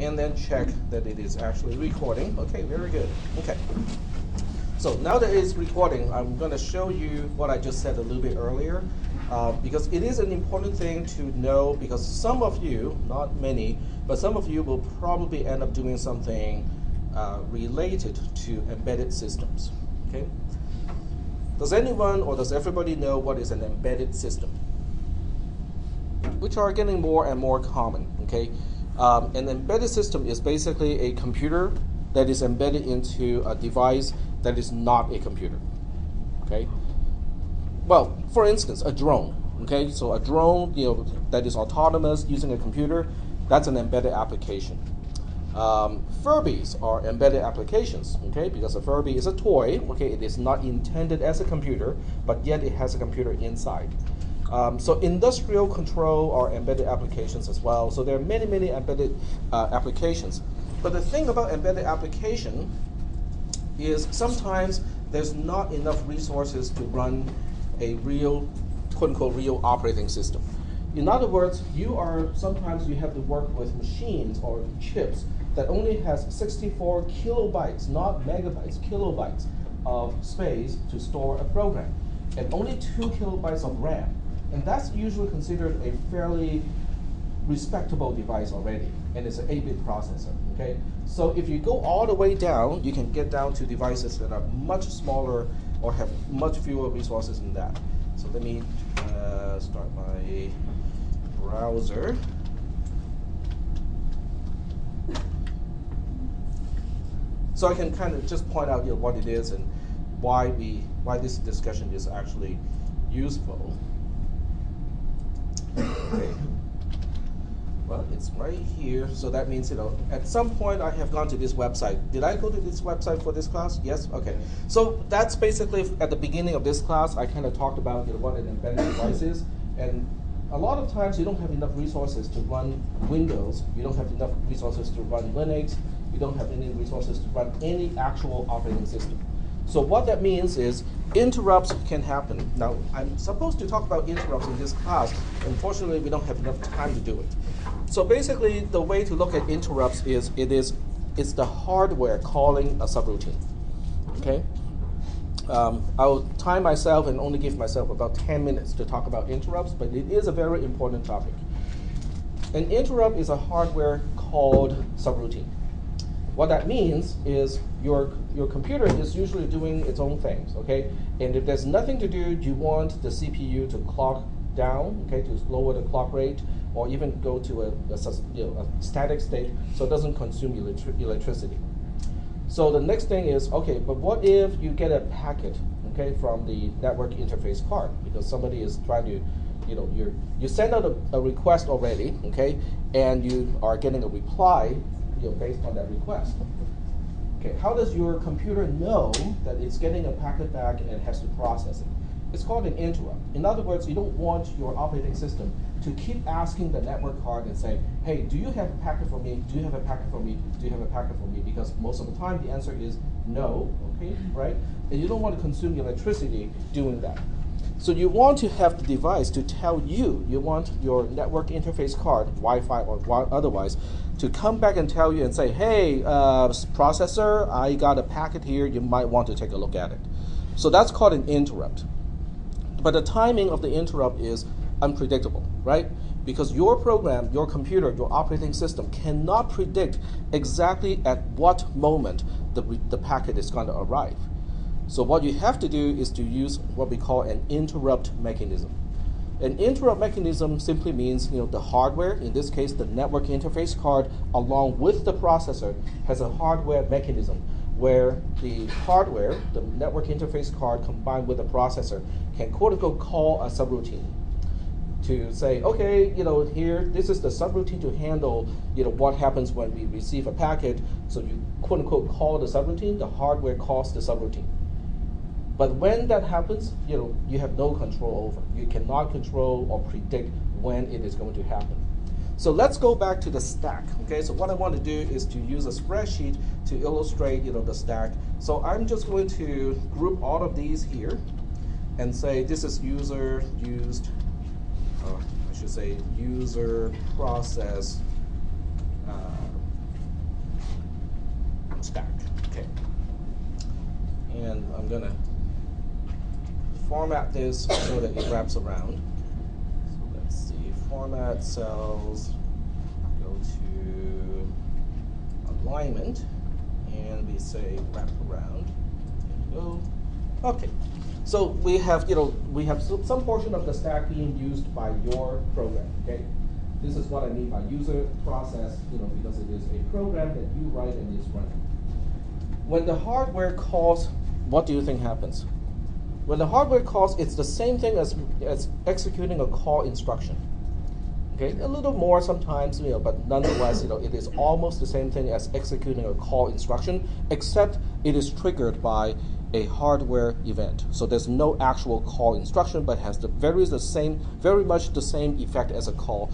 and then check that it is actually recording. Okay, very good. Okay. So now that it's recording, I'm going to show you what I just said a little bit earlier, because it is an important thing to know, because some of you, not many, but some of you will probably end up doing something related to embedded systems. Okay? Does anyone or does everybody know what is an embedded system? Which are getting more and more common. Okay? An embedded system is basically a computer that is embedded into a device that is not a computer. Okay? Well, for instance, a drone. Okay? So a drone, that is autonomous using a computer, that's an embedded application. Furbies are embedded applications, okay? Because a Furby is a toy, okay? It is not intended as a computer, but yet it has a computer inside. So industrial control are embedded applications as well. So there are many, many embedded applications. But the thing about embedded application is sometimes there's not enough resources to run a real, quote-unquote, real operating system. In other words, sometimes you have to work with machines or chips that only has 64 kilobytes, not megabytes, kilobytes of space to store a program, and only 2 kilobytes of RAM. And that's usually considered a fairly respectable device already, and it's an 8-bit processor, okay? So if you go all the way down, you can get down to devices that are much smaller or have much fewer resources than that. So let me start my browser. So I can kind of just point out what it is and why this discussion is actually useful. Okay. Well, it's right here, so that means, at some point I have gone to this website. Did I go to this website for this class? Yes? Okay. So that's basically, at the beginning of this class, I kind of talked about what an embedded device is. And a lot of times you don't have enough resources to run Windows, you don't have enough resources to run Linux, you don't have any resources to run any actual operating system. So what that means is interrupts can happen. Now, I'm supposed to talk about interrupts in this class. Unfortunately, we don't have enough time to do it. So basically, the way to look at interrupts is it's the hardware calling a subroutine. Okay? I'll time myself and only give myself about 10 minutes to talk about interrupts, but it is a very important topic. An interrupt is a hardware called subroutine. What that means is your computer is usually doing its own things, okay? And if there's nothing to do, you want the CPU to clock down, okay, to lower the clock rate, or even go to a static state so it doesn't consume electricity. So the next thing is, okay, but what if you get a packet, okay, from the network interface card, because somebody is trying to, you send out a request already, okay, and you are getting a reply, based on that request. Okay, how does your computer know that it's getting a packet back and has to process it? It's called an interrupt. In other words, you don't want your operating system to keep asking the network card and say, hey, do you have a packet for me? Do you have a packet for me? Do you have a packet for me? Because most of the time the answer is no, okay, right? And you don't want to consume electricity doing that. So you want to have the device to tell you want your network interface card, Wi-Fi or otherwise, to come back and tell you and say, hey, processor, I got a packet here, you might want to take a look at it. So that's called an interrupt. But the timing of the interrupt is unpredictable, right? Because your program, your computer, your operating system cannot predict exactly at what moment the packet is going to arrive. So what you have to do is to use what we call an interrupt mechanism. An interrupt mechanism simply means the hardware, in this case the network interface card, along with the processor, has a hardware mechanism where the hardware, the network interface card combined with the processor, can quote-unquote call a subroutine to say, okay, here, this is the subroutine to handle, what happens when we receive a packet. So you quote-unquote call the subroutine, the hardware calls the subroutine. But when that happens, you have no control over. You cannot control or predict when it is going to happen. So let's go back to the stack. Okay, so what I want to do is to use a spreadsheet to illustrate, the stack. So I'm just going to group all of these here and say this is user used, I should say user process stack. Okay. And I'm going to format this so that it wraps around. So let's see, format cells, go to alignment, and we say wrap around. There we go. Okay. So we have, some portion of the stack being used by your program. Okay. This is what I mean by user process, because it is a program that you write and is running. When the hardware calls, what do you think happens? When the hardware calls, it's the same thing as executing a call instruction. Okay, a little more sometimes, but nonetheless, it is almost the same thing as executing a call instruction, except it is triggered by a hardware event. So there's no actual call instruction, but has very much the same effect as a call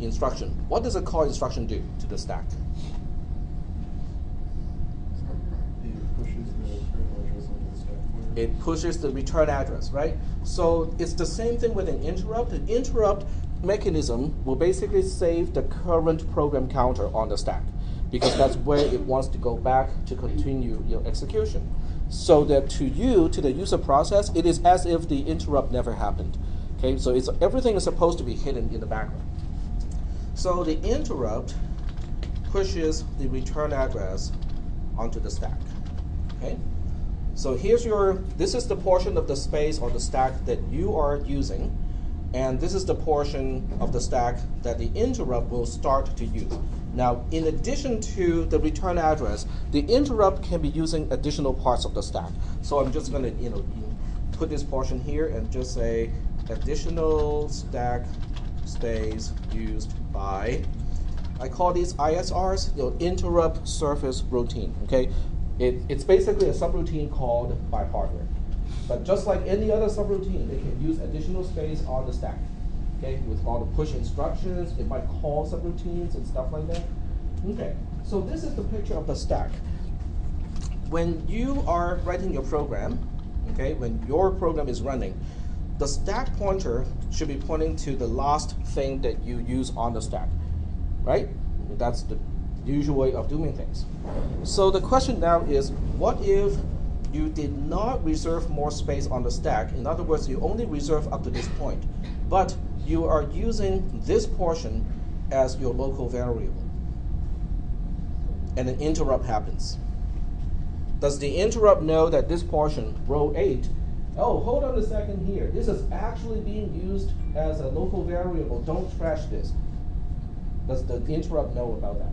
instruction. What does a call instruction do to the stack? It pushes the return address, right? So it's the same thing with an interrupt. An interrupt mechanism will basically save the current program counter on the stack, because that's where it wants to go back to continue execution. So that to the user process, it is as if the interrupt never happened. Okay, so everything is supposed to be hidden in the background. So the interrupt pushes the return address onto the stack. Okay? So this is the portion of the space or the stack that you are using, and this is the portion of the stack that the interrupt will start to use. Now, in addition to the return address, the interrupt can be using additional parts of the stack. So I'm just going to put this portion here and just say additional stack space used by, I call these ISRs, interrupt surface routine. Okay, it's basically a subroutine called by hardware. But just like any other subroutine, they can use additional space on the stack. Okay, with all the push instructions, it might call subroutines and stuff like that. Okay, so this is the picture of the stack. When you are writing your program, okay, when your program is running, the stack pointer should be pointing to the last thing that you use on the stack, right? That's the usual way of doing things. So the question now is, what if you did not reserve more space on the stack? In other words, you only reserve up to this point, but you are using this portion as your local variable, and an interrupt happens. Does the interrupt know that this portion, row 8, oh, hold on a second here, this is actually being used as a local variable, don't trash this? Does the interrupt know about that?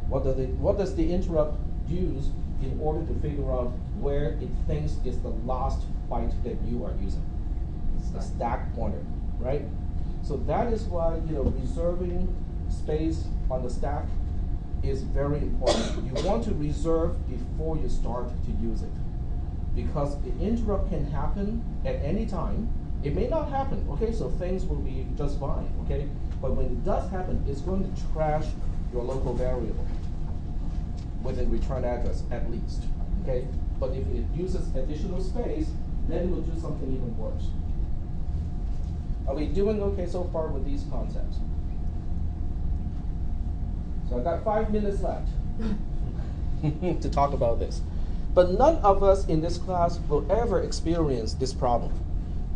What does the interrupt use in order to figure out where it thinks is the last byte that you are using? It's the stack pointer, right? So that is why reserving space on the stack is very important. You want to reserve before you start to use it, because the interrupt can happen at any time. It may not happen, okay, so things will be just fine, okay? But when it does happen, it's going to trash your local variable with a return address at least, okay? But if it uses additional space, then it will do something even worse. Are we doing okay so far with these concepts? So I've got 5 minutes left to talk about this. But none of us in this class will ever experience this problem.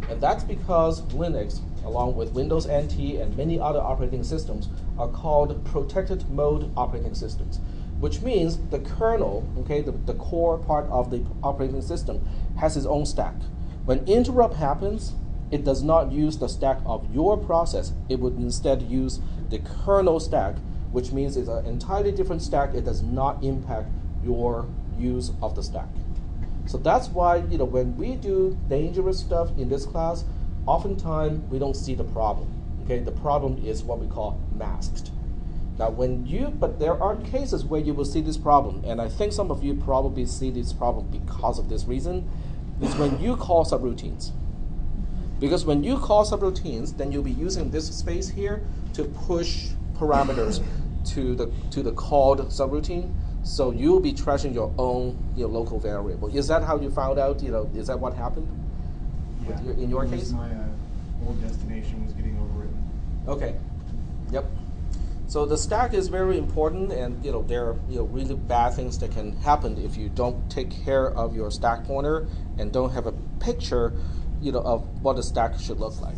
And that's because Linux, along with Windows NT and many other operating systems, are called protected mode operating systems, which means the kernel, okay, the core part of the operating system, has its own stack. When interrupt happens, it does not use the stack of your process. It would instead use the kernel stack, which means it's an entirely different stack. It does not impact your use of the stack. So that's why when we do dangerous stuff in this class, oftentimes we don't see the problem. Okay, the problem is what we call masked. Now, but there are cases where you will see this problem, and I think some of you probably see this problem because of this reason. Is when you call subroutines. Because when you call subroutines, then you'll be using this space here to push parameters to the called subroutine. So you'll be trashing your own local variable. Is that how you found out? Is that what happened? Yeah. In your case? My old destination was getting overwritten. Okay. Yep. So the stack is very important, and there are really bad things that can happen if you don't take care of your stack pointer and don't have a picture of what the stack should look like.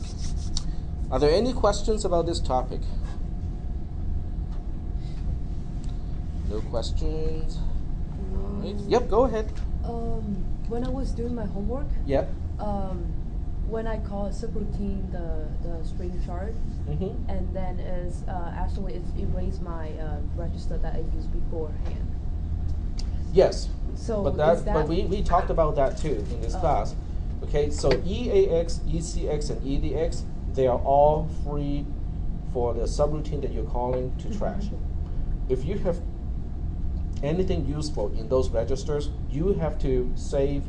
Are there any questions about this topic? No questions? All right. Yep, go ahead. When I was doing my homework, yep. When I call subroutine the string chart, and then actually it's erased my register that I used beforehand. Yes. So but we talked about that too in this class. Okay, so EAX, ECX, and EDX, they are all free for the subroutine that you're calling to trash. If you have anything useful in those registers, you have to save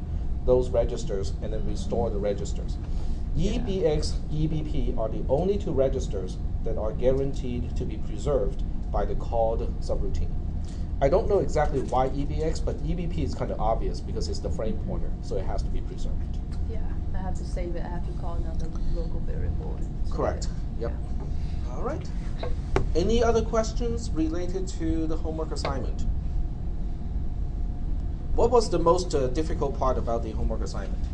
those registers and then restore the registers. EBX, EBP are the only two registers that are guaranteed to be preserved by the called subroutine. I don't know exactly why EBX, but EBP is kind of obvious because it's the frame pointer, so it has to be preserved. Yeah, I have to save it. I have to call another local variable. Correct. Yep. Yeah. All right. Any other questions related to the homework assignment? What was the most difficult part about the homework assignment?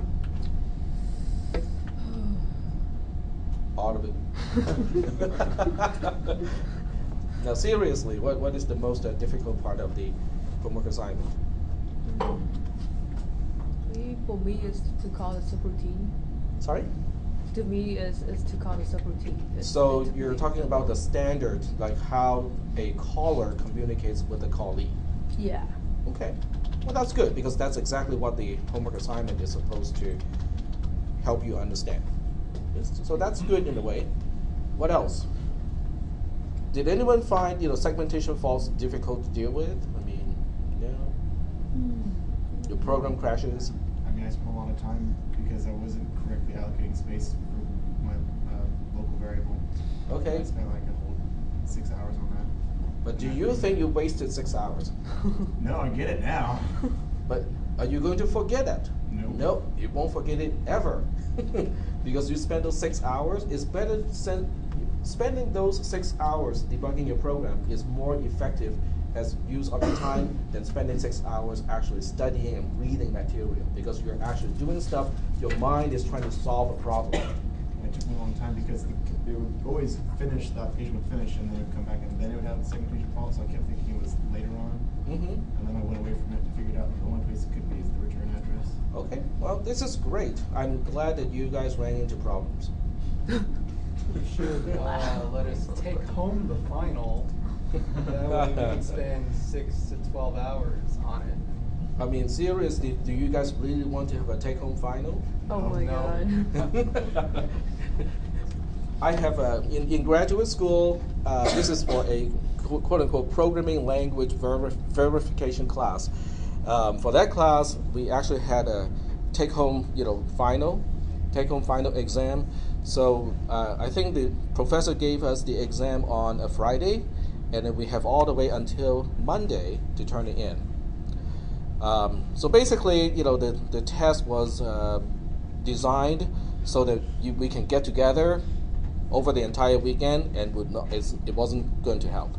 All of it. Now, seriously, what is the most difficult part of the homework assignment? For me, is to call the subroutine. Sorry? To me, is to call the subroutine. So you're talking about the standard, like how a caller communicates with the callee. Yeah. Okay. Well, that's good, because that's exactly what the homework assignment is supposed to help you understand. So that's good in a way. What else? Did anyone find segmentation faults difficult to deal with? I mean, your program crashes. I mean, I spent a lot of time because I wasn't correctly allocating space for my local variable. Okay. I spent like a whole 6 hours on that. But do you think you wasted 6 hours? No, I get it now. But are you going to forget it? No. No, you won't forget it ever. Because you spend those 6 hours, it's better spending those 6 hours debugging your program is more effective as use of your time than spending 6 hours actually studying and reading material, because you're actually doing stuff, your mind is trying to solve a problem. It took me a long time because they would always finish, the application would finish and then it would come back and then it would have the segmentation fault, so I kept thinking it was later on. And then I went away from it to figure it out. The only place it could be is the return address. Okay, well, this is great. I'm glad that you guys ran into problems. You should let us take home the final. That way we can spend 6 to 12 hours on it. I mean, seriously, do you guys really want to have a take-home final? Oh my God. I have in graduate school, this is for a quote-unquote programming language verification class. For that class, we actually had a take-home final exam. So I think the professor gave us the exam on a Friday, and then we have all the way until Monday to turn it in. So basically, the test was designed so that we can get together over the entire weekend, and it wasn't going to help.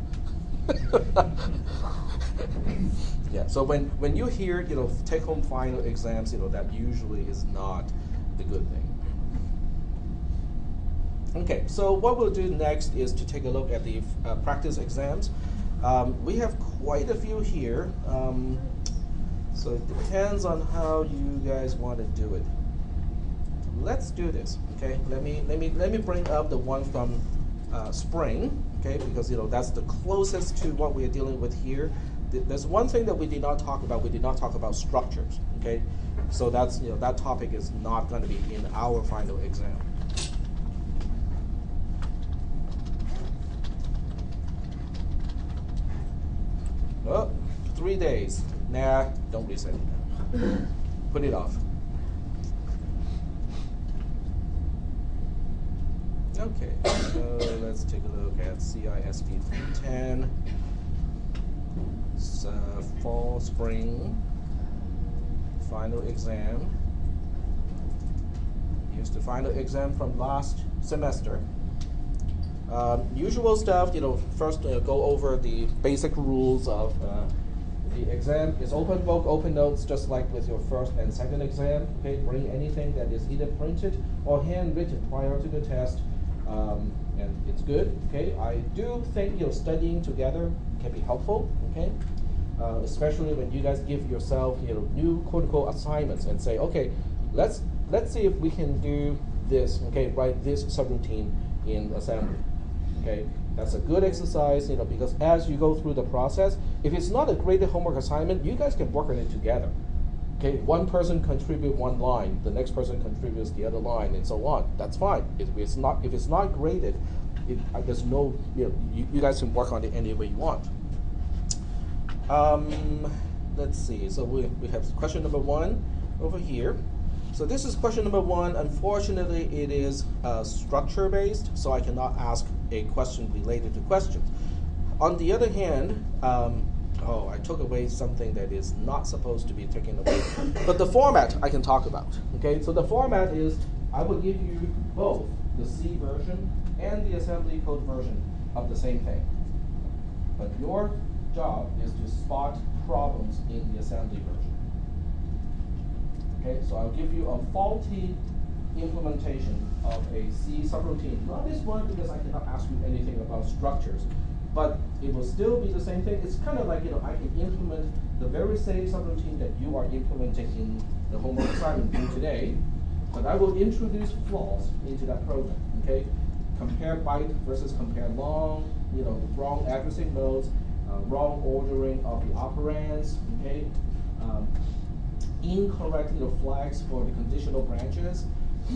Yeah. So when you hear take-home final exams, that usually is not the good thing. Okay. So what we'll do next is to take a look at the practice exams. We have quite a few here. So it depends on how you guys want to do it. Let's do this, okay? Let me bring up the one from spring, okay? Because that's the closest to what we're dealing with here. There's one thing that we did not talk about. We did not talk about structures, okay? So that's that topic is not going to be in our final exam. Oh, 3 days. Nah, don't reset it. Put it off. Okay, so let's take a look at cisp310. It's fall, spring, final exam. Here's the final exam from last semester. Usual stuff, first go over the basic rules of the exam is open book, open notes, just like with your first and second exam. Okay, bring anything that is either printed or handwritten prior to the test, and it's good. Okay, I do think studying together can be helpful. Okay, especially when you guys give yourself new quote-unquote assignments and say, okay, let's see if we can do this. Okay, write this subroutine in assembly. Okay, that's a good exercise, because as you go through the process, if it's not a graded homework assignment, you guys can work on it together. Okay, one person contribute one line, the next person contributes the other line, and so on. That's fine. If it's not graded, there's no you guys can work on it any way you want. Let's see. So we have question number 1 over here. So this is question number 1. Unfortunately, it is structure based, so I cannot ask a question related to questions. On the other hand, I took away something that is not supposed to be taken away. But the format I can talk about. Okay, so the format is I will give you both the C version and the assembly code version of the same thing. But your job is to spot problems in the assembly version. Okay, so I'll give you a faulty implementation of a C subroutine. Not this one, because I cannot ask you anything about structures, but it will still be the same thing. It's kind of like, I can implement the very same subroutine that you are implementing in the homework assignment due today, but I will introduce flaws into that program. Okay, compare byte versus compare long, the wrong addressing modes, wrong ordering of the operands. Okay. Incorrect flags for the conditional branches,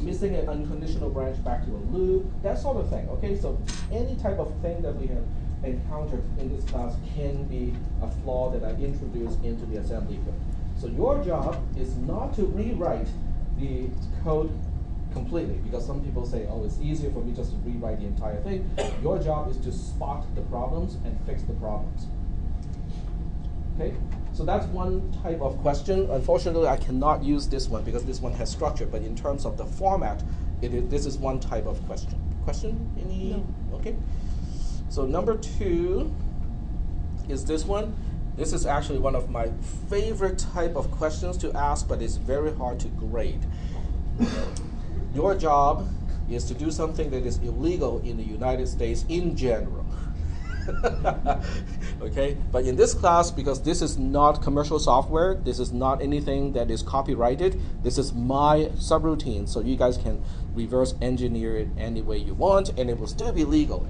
missing an unconditional branch back to a loop, that sort of thing. Okay, so any type of thing that we have encountered in this class can be a flaw that I introduce into the assembly code. So your job is not to rewrite the code completely, because some people say, oh, it's easier for me just to rewrite the entire thing. Your job is to spot the problems and fix the problems. Okay? So that's one type of question. Unfortunately, I cannot use this one because this one has structure, but in terms of the format, this is one type of question. Question? Any? No. Okay. So number 2 is this one. This is actually one of my favorite type of questions to ask, but it's very hard to grade. Your job is to do something that is illegal in the United States in general. Okay, but in this class, because this is not commercial software, this is not anything that is copyrighted, this is my subroutine, so you guys can reverse engineer it any way you want, and it will still be legal.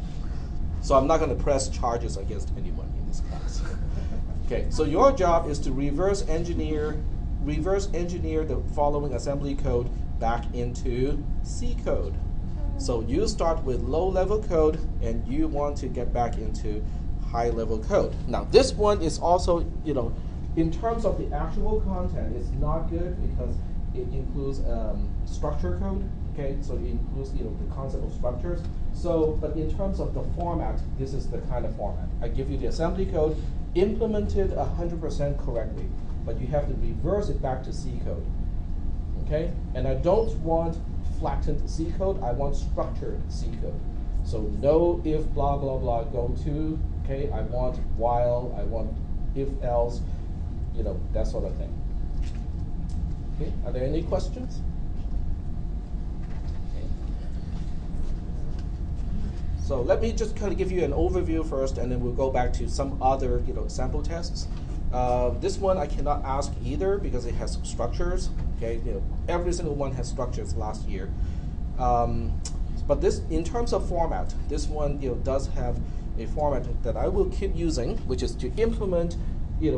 So I'm not going to press charges against anyone in this class. Okay, so your job is to reverse engineer the following assembly code back into C code. So you start with low-level code, and you want to get back into high-level code. Now, this one is also, in terms of the actual content, it's not good because it includes structure code. Okay, so it includes the concept of structures. So, but in terms of the format, this is the kind of format. I give you the assembly code, implemented 100% correctly, but you have to reverse it back to C code. Okay, and I don't want flattened C code, I want structured C code. So no if blah blah blah go to, okay, I want while, I want if else, that sort of thing. Okay, are there any questions? Okay. So let me just kind of give you an overview first, and then we'll go back to some other sample tests. This one I cannot ask either because it has structures. Okay, every single one has structures last year. But this, in terms of format, this one does have a format that I will keep using, which is to implement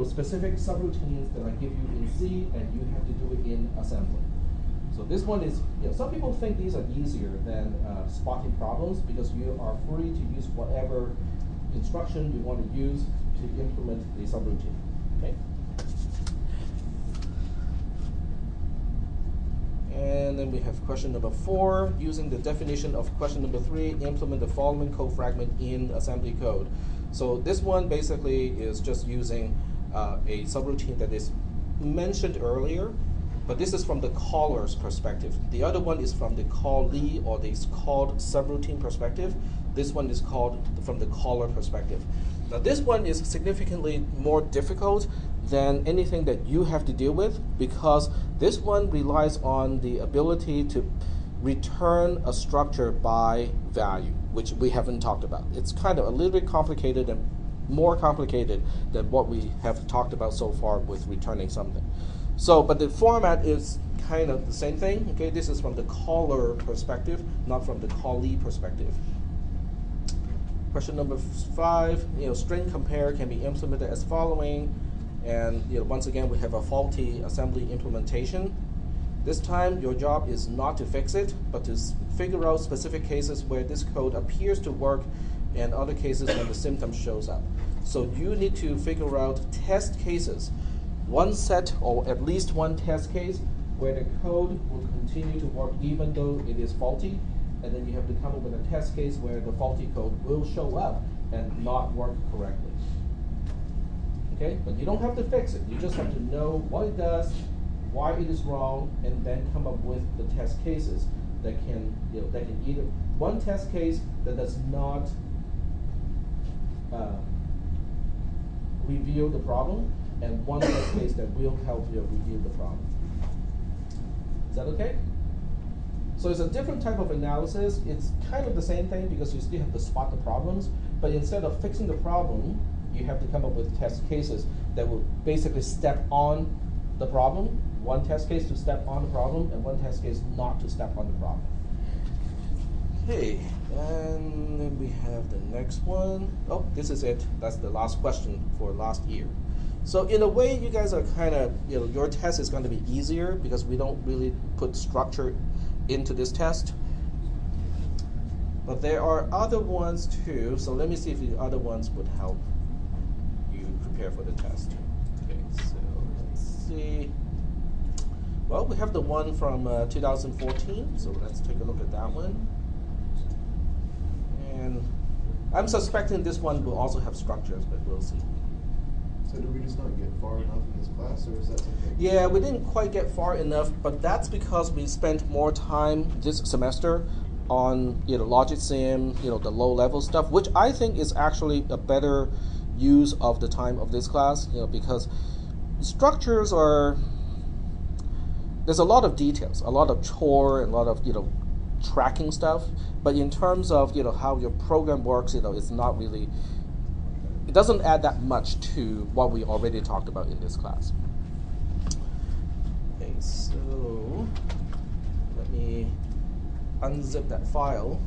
specific subroutines that I give you in C, and you have to do it in assembly. So this one is, some people think these are easier than spotting problems because you are free to use whatever instruction you want to use to implement the subroutine. Okay. And then we have question number 4, using the definition of question number 3, implement the following code fragment in assembly code. So this one basically is just using a subroutine that is mentioned earlier, but this is from the caller's perspective. The other one is from the callee or the called subroutine perspective. This one is called from the caller perspective. Now this one is significantly more difficult than anything that you have to deal with, because this one relies on the ability to return a structure by value, which we haven't talked about. It's kind of a little bit complicated and more complicated than what we have talked about so far with returning something. So, but the format is kind of the same thing. Okay, this is from the caller perspective, not from the callee perspective. Question number 5, string compare can be implemented as following, and once again we have a faulty assembly implementation. This time your job is not to fix it, but to figure out specific cases where this code appears to work and other cases when the symptom shows up. So you need to figure out test cases, one set or at least one test case where the code will continue to work even though it is faulty, and then you have to come up with a test case where the faulty code will show up and not work correctly. Okay, but you don't have to fix it. You just have to know what it does, why it is wrong, and then come up with the test cases that can, that can either one test case that does not reveal the problem, and one test case that will help you reveal the problem. Is that okay? So it's a different type of analysis. It's kind of the same thing because you still have to spot the problems, but instead of fixing the problem, you have to come up with test cases that will basically step on the problem, one test case to step on the problem, and one test case not to step on the problem. Okay, and then we have the next one. Oh, this is it. That's the last question for last year. So in a way, you guys are kind of, your test is going to be easier because we don't really put structure into this test. But there are other ones too, so let me see if the other ones would help you prepare for the test. Okay, so let's see. Well, we have the one from 2014, so let's take a look at that one. And I'm suspecting this one will also have structures, but we'll see. So did we just not get far enough in this class, or is that something? Yeah, we didn't quite get far enough, but that's because we spent more time this semester on logic sim, the low-level stuff, which I think is actually a better use of the time of this class, because structures are, there's a lot of details, a lot of chore, and a lot of tracking stuff, but in terms of how your program works, it's not really, it doesn't add that much to what we already talked about in this class. Okay, so let me unzip that file.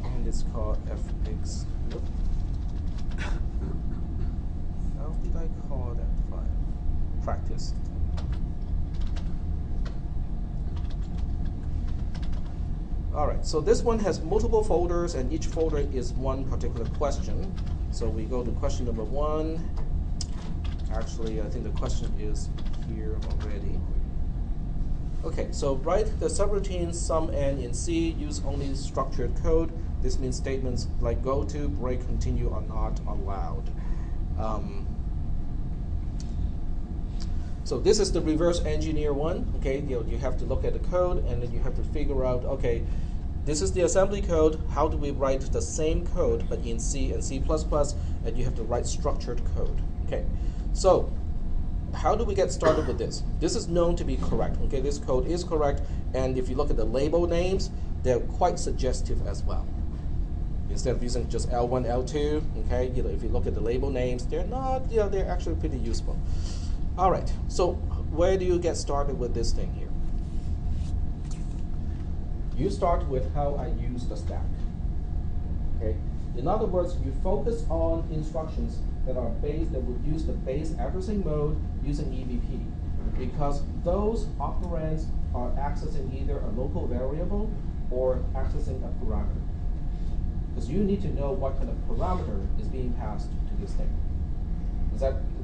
And it's called fx. Nope. How did I call that file? Practice. Alright, so this one has multiple folders, and each folder is one particular question. So we go to question number 1. Actually, I think the question is here already. Okay, so write the subroutine sum n in C, use only structured code. This means statements like go to, break, continue are not allowed. So this is the reverse engineer one. Okay, you have to look at the code, and then you have to figure out, okay, this is the assembly code. How do we write the same code but in C and C++? And you have to write structured code. Okay, so how do we get started with this? This is known to be correct. Okay, this code is correct, and if you look at the label names, they're quite suggestive as well. Instead of using just L1, L2, okay, if you look at the label names, they're not, they're actually pretty useful. All right, so where do you get started with this thing here? You start with how I use the stack. Okay. In other words, you focus on instructions that are based, that would use the base addressing mode using EBP, because those operands are accessing either a local variable or accessing a parameter. Because you need to know what kind of parameter is being passed to this thing.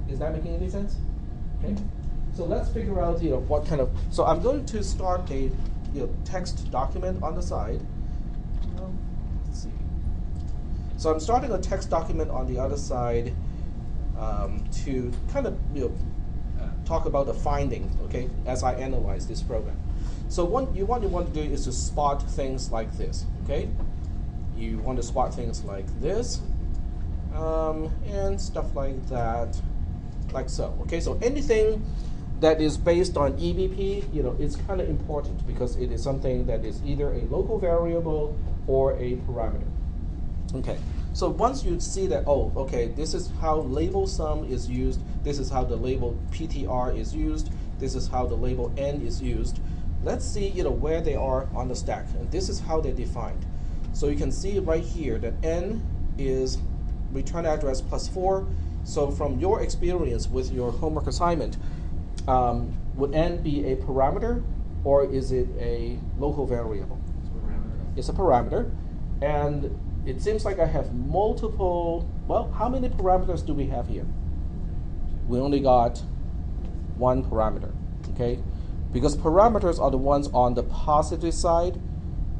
Is that making any sense? Okay. So let's figure out what kind of. So I'm going to start a text document on the side. Let's see. So I'm starting a text document on the other side to kind of talk about the findings, okay, as I analyze this program. So what you want to do is to spot things like this, okay? You want to spot things like this, and stuff like that, like so, okay? So anything that is based on EBP, it's kind of important because it is something that is either a local variable or a parameter. Okay, so once you see that, oh, okay, this is how label sum is used, this is how the label PTR is used, this is how the label n is used, let's see where they are on the stack, and this is how they're defined. So you can see right here that n is return address plus 4. So from your experience with your homework assignment, would n be a parameter or is it a local variable? It's a parameter. And it seems like I have multiple, well, how many parameters do we have here? We only got one parameter, okay? Because parameters are the ones on the positive side,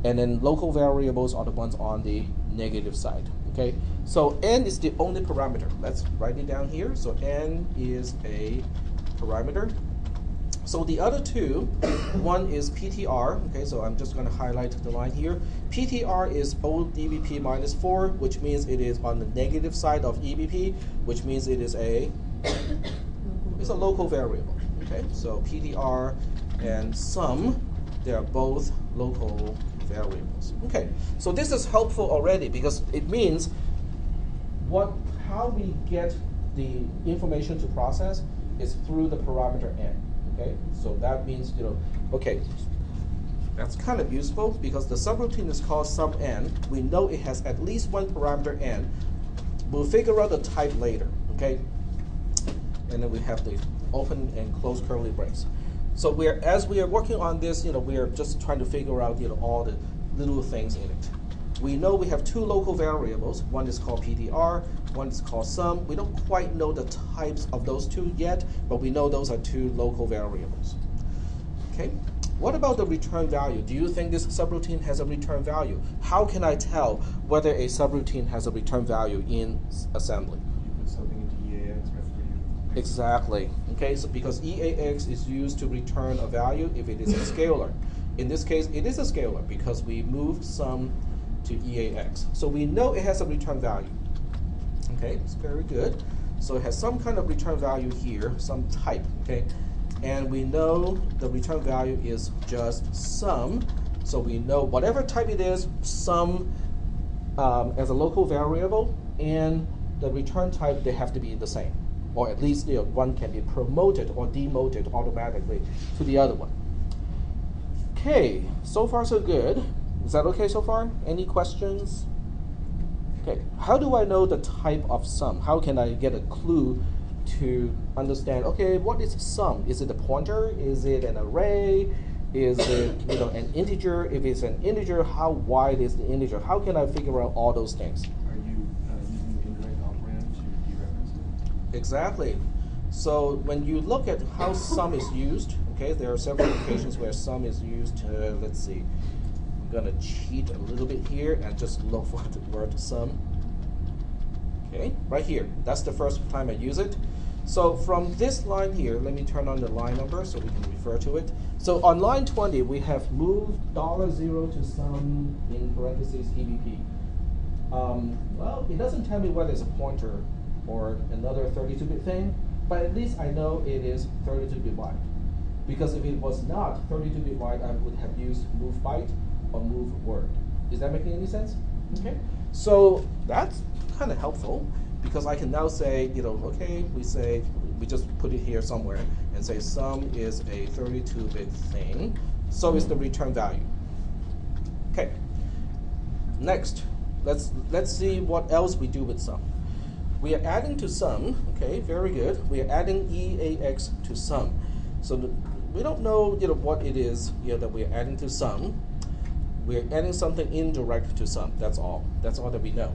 and then local variables are the ones on the negative side, okay? So n is the only parameter. Let's write it down here. So n is a parameter. So the other two, one is PTR, okay, so I'm just going to highlight the line here. PTR is old EBP minus 4, which means it is on the negative side of EBP, which means it is it's a local variable, okay? So PTR and sum, they are both local variables. Okay, so this is helpful already because it means how we get the information to process is through the parameter n. Okay, so that means, okay, that's kind of useful because the subroutine is called sum n. We know it has at least one parameter n. We'll figure out the type later, okay? And then we have the open and close curly brace. So as we are working on this, we are just trying to figure out, all the little things in it. We know we have two local variables. One is called PTR, one is called sum. We don't quite know the types of those two yet, but we know those are two local variables. Okay, what about the return value? Do you think this subroutine has a return value? How can I tell whether a subroutine has a return value in assembly? You put something into EAX right for you. Exactly. Okay, so because EAX is used to return a value if it is a scalar. In this case, it is a scalar because we moved sum to EAX. So we know it has a return value. Okay, it's very good. So it has some kind of return value here, some type, okay? And we know the return value is just sum. So we know whatever type it is, sum as a local variable, and the return type, they have to be the same. Or at least one can be promoted or demoted automatically to the other one. Okay, so far so good. Is that okay so far? Any questions? Okay, how do I know the type of sum? How can I get a clue to understand, okay, what is sum? Is it a pointer? Is it an array? Is it an integer? If it's an integer, how wide is the integer? How can I figure out all those things? Are you using the indirect operand to dereference it? Exactly. So when you look at how sum is used, okay, there are several occasions where sum is used. Let's see. I'm going to cheat a little bit here and just look for the word sum. Okay, right here. That's the first time I use it. So from this line here, let me turn on the line number so we can refer to it. So on line 20, we have moved $0 to sum in parentheses EBP. Well, it doesn't tell me whether it's a pointer or another 32-bit thing, but at least I know it is 32-bit wide. Because if it was not 32-bit wide, I would have used move byte or move word. Is that making any sense? Okay. So that's kind of helpful because I can now say, okay, we just put it here somewhere and say sum is a 32-bit thing. So is the return value. Okay. Next, let's see what else we do with sum. We are adding to sum. Okay, very good. We are adding EAX to sum. So we don't know, what it is that we are adding to sum. We are adding something indirect to sum. That's all. That's all that we know.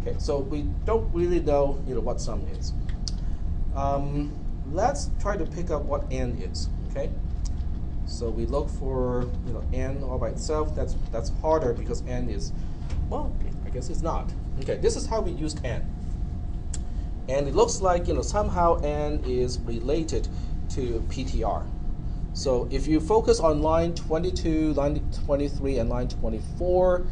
Okay, so we don't really know, what sum is. Let's try to pick up what n is. Okay, so we look for n all by itself. That's harder because n is, well, I guess it's not. Okay, this is how we used n, and it looks like somehow n is related to PTR. So if you focus on line 22, line 23, and line 24,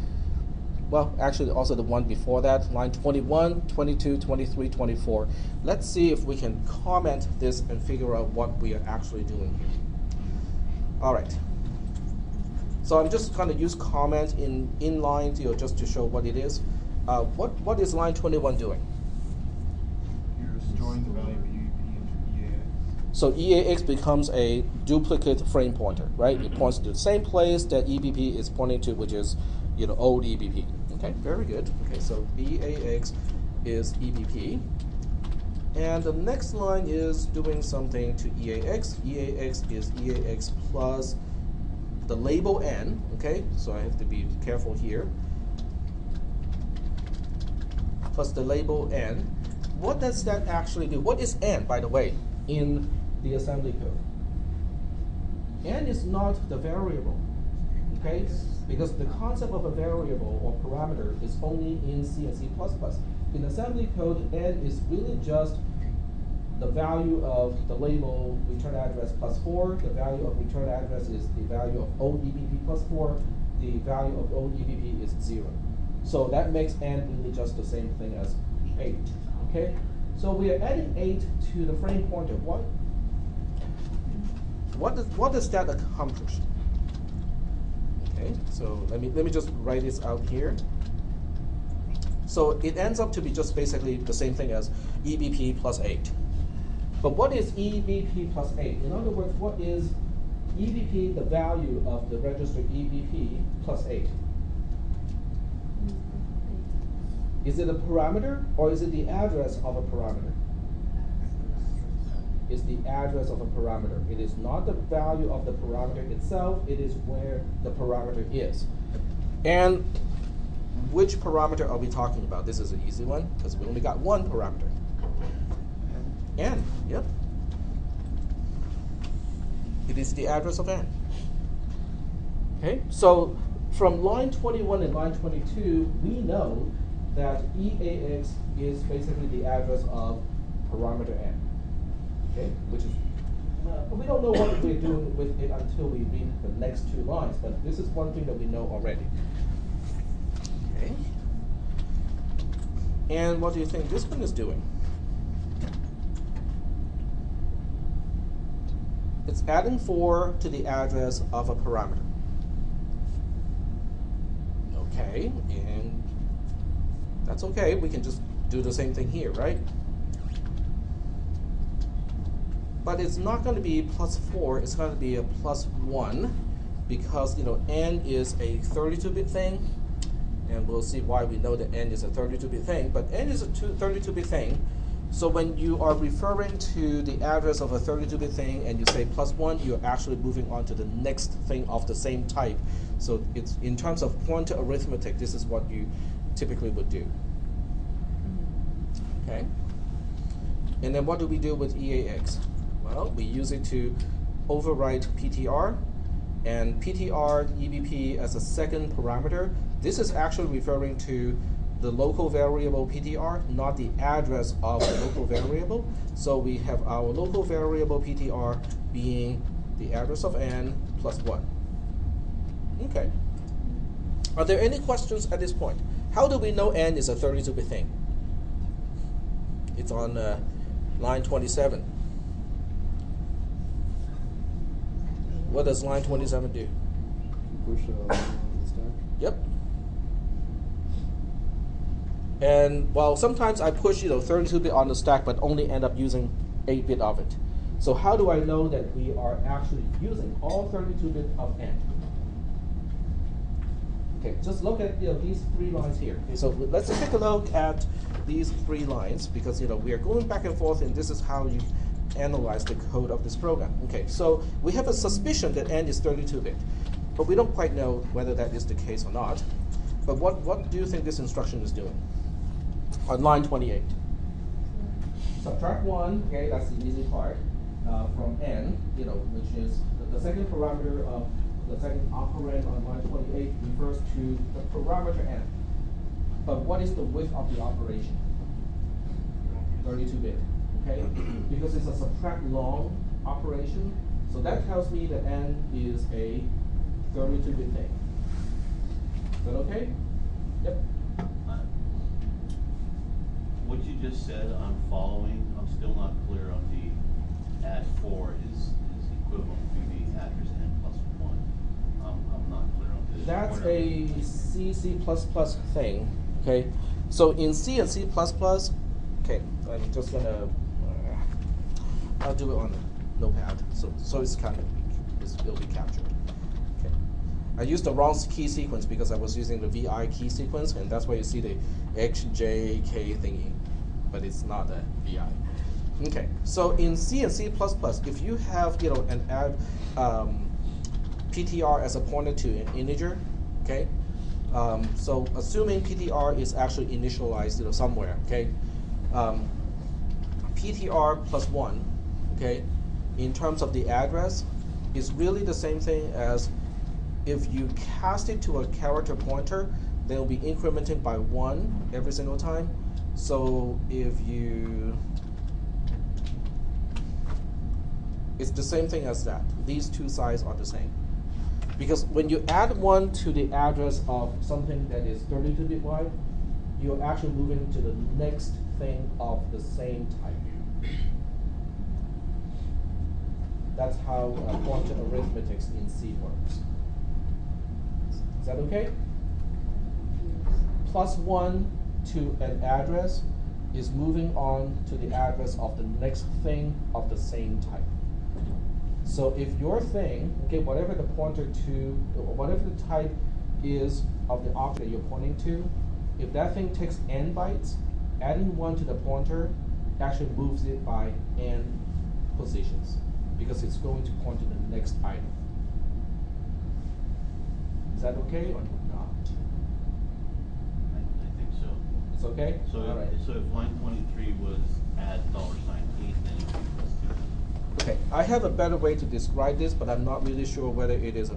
well, actually also the one before that, line 21, 22, 23, 24. Let's see if we can comment this and figure out what we are actually doing here. All right. So I'm just going to use comment in inline, just to show what it is. What is line 21 doing? You're storing the value of EBP into EAX. So EAX becomes a duplicate frame pointer, right? It points to the same place that EBP is pointing to, which is old EBP. Okay, very good. Okay, so EAX is EBP. And the next line is doing something to EAX. EAX is EAX plus the label N, okay? So I have to be careful here. Plus the label N. What does that actually do? What is N, by the way, in the assembly code? N is not the variable, okay? Because the concept of a variable or parameter is only in C and C++. In assembly code, N is really just the value of the label return address plus 4. The value of return address is the value of old EBP plus 4. The value of old EBP is 0. So that makes N really just the same thing as 8. Okay? So we are adding 8 to the frame pointer. What does that accomplish? Okay, so let me just write this out here. So it ends up to be just basically the same thing as EBP plus 8. But what is EBP plus 8? In other words, what is EBP, the value of the register EBP plus 8? Is it a parameter or is it the address of a parameter? It's the address of a parameter. It is not the value of the parameter itself, it is where the parameter is. And which parameter are we talking about? This is an easy one because we only got one parameter. N, yep. It is the address of N. Okay, so from line 21 and line 22, we know that EAX is basically the address of parameter N. Okay, which is, we don't know what we're doing with it until we read the next two lines, but this is one thing that we know already. Okay. And what do you think this one is doing? It's adding 4 to the address of a parameter. Okay, and that's okay. We can just do the same thing here, right? But it's not going to be plus 4. It's going to be a plus 1 because N is a 32-bit thing, and we'll see why we know that N is a 32-bit thing. But N is a 32-bit thing. So when you are referring to the address of a 32-bit thing and you say plus 1, you're actually moving on to the next thing of the same type. So it's in terms of pointer arithmetic, this is what you typically would do. Okay. And then what do we do with EAX? Well, we use it to overwrite PTR, and PTR EBP as a second parameter. This is actually referring to the local variable PTR, not the address of the local variable. So we have our local variable PTR being the address of N plus 1. Okay. Are there any questions at this point? How do we know N is a 32-bit thing? It's on line 27. What does line 27 do? Push the stack. Yep. And while sometimes I push 32-bit on the stack, but only end up using 8-bit of it. So how do I know that we are actually using all 32-bit of N? Okay, just look at these 3 lines here. Okay, so let's take a look at these 3 lines because we are going back and forth, and this is how you analyze the code of this program. Okay, so we have a suspicion that N is 32-bit, but we don't quite know whether that is the case or not. But what do you think this instruction is doing? On line 28. Subtract 1, okay, that's the easy part, from N, which is the second parameter of the second operand on line 28 refers to the parameter N. But what is the width of the operation? 32-bit, okay? Because it's a subtract long operation. So that tells me that n is a 32-bit thing. Is that okay? Yep. What you just said, I'm following. I'm still not clear on the add 4 is equivalent to the address n plus 1. I'm not clear on this. That's a C, C++ thing, okay? So in C and C++, okay, I'm just gonna, I'll do it on a notepad, so it's kind of, it'll be captured. Okay. I used the wrong key sequence because I was using the VI key sequence, and that's why you see the XJK thingy, but it's not a VI. Okay, so in C and C++, if you have, an add PTR as a pointer to an integer, okay? So assuming PTR is actually initialized, somewhere, okay? PTR plus 1, okay, in terms of the address, is really the same thing as if you cast it to a character pointer, then it'll be incremented by 1 every single time. So if you, it's the same thing as that. These two sides are the same. Because when you add 1 to the address of something that is 32-bit wide, you're actually moving to the next thing of the same type. That's how pointer arithmetic in C works. Is that okay? Plus 1 to an address is moving on to the address of the next thing of the same type. So if your thing, okay, whatever the pointer to, or whatever the type is of the object that you're pointing to, if that thing takes n bytes, adding 1 to the pointer actually moves it by n positions, because it's going to point to the next item. Is that okay or not? I think so. It's okay? So, all right. So if line 23 was add $8, then it would be plus 2. Okay, I have a better way to describe this, but I'm not really sure whether it is a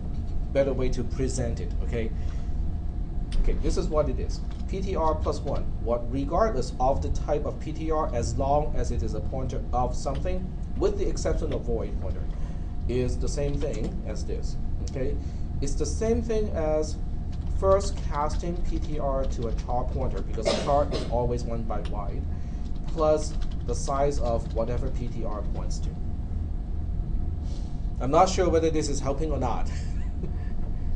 better way to present it, okay? Okay, this is what it is. PTR plus 1, regardless of the type of PTR, as long as it is a pointer of something, with the exception of void pointer, is the same thing as this, okay? It's the same thing as first casting PTR to a char pointer, because a char is always 1 byte wide, plus the size of whatever PTR points to. I'm not sure whether this is helping or not.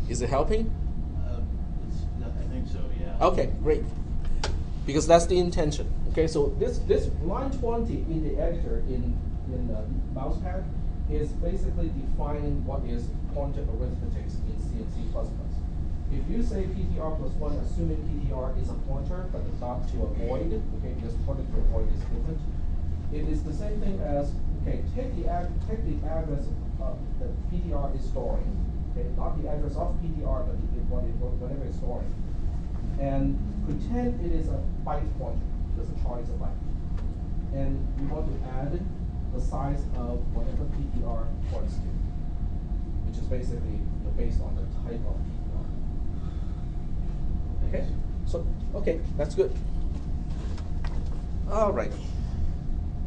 Is it helping? I think so, yeah. Okay, great. Because that's the intention. Okay, so this line 20 in the editor in the mousepad is basically defining what is pointer arithmetic in C and C++. If you say PTR plus 1, assuming PTR is a pointer, but not to a void, okay, because pointer to a void is different, it is the same thing as, okay, take the address that PTR is storing, okay, not the address of PTR, but whatever it's storing, and pretend it is a byte pointer, because the char is a byte. And you want to add the size of whatever PTR points to, which is basically based on the type of PTR. Okay, so, okay, that's good. All right.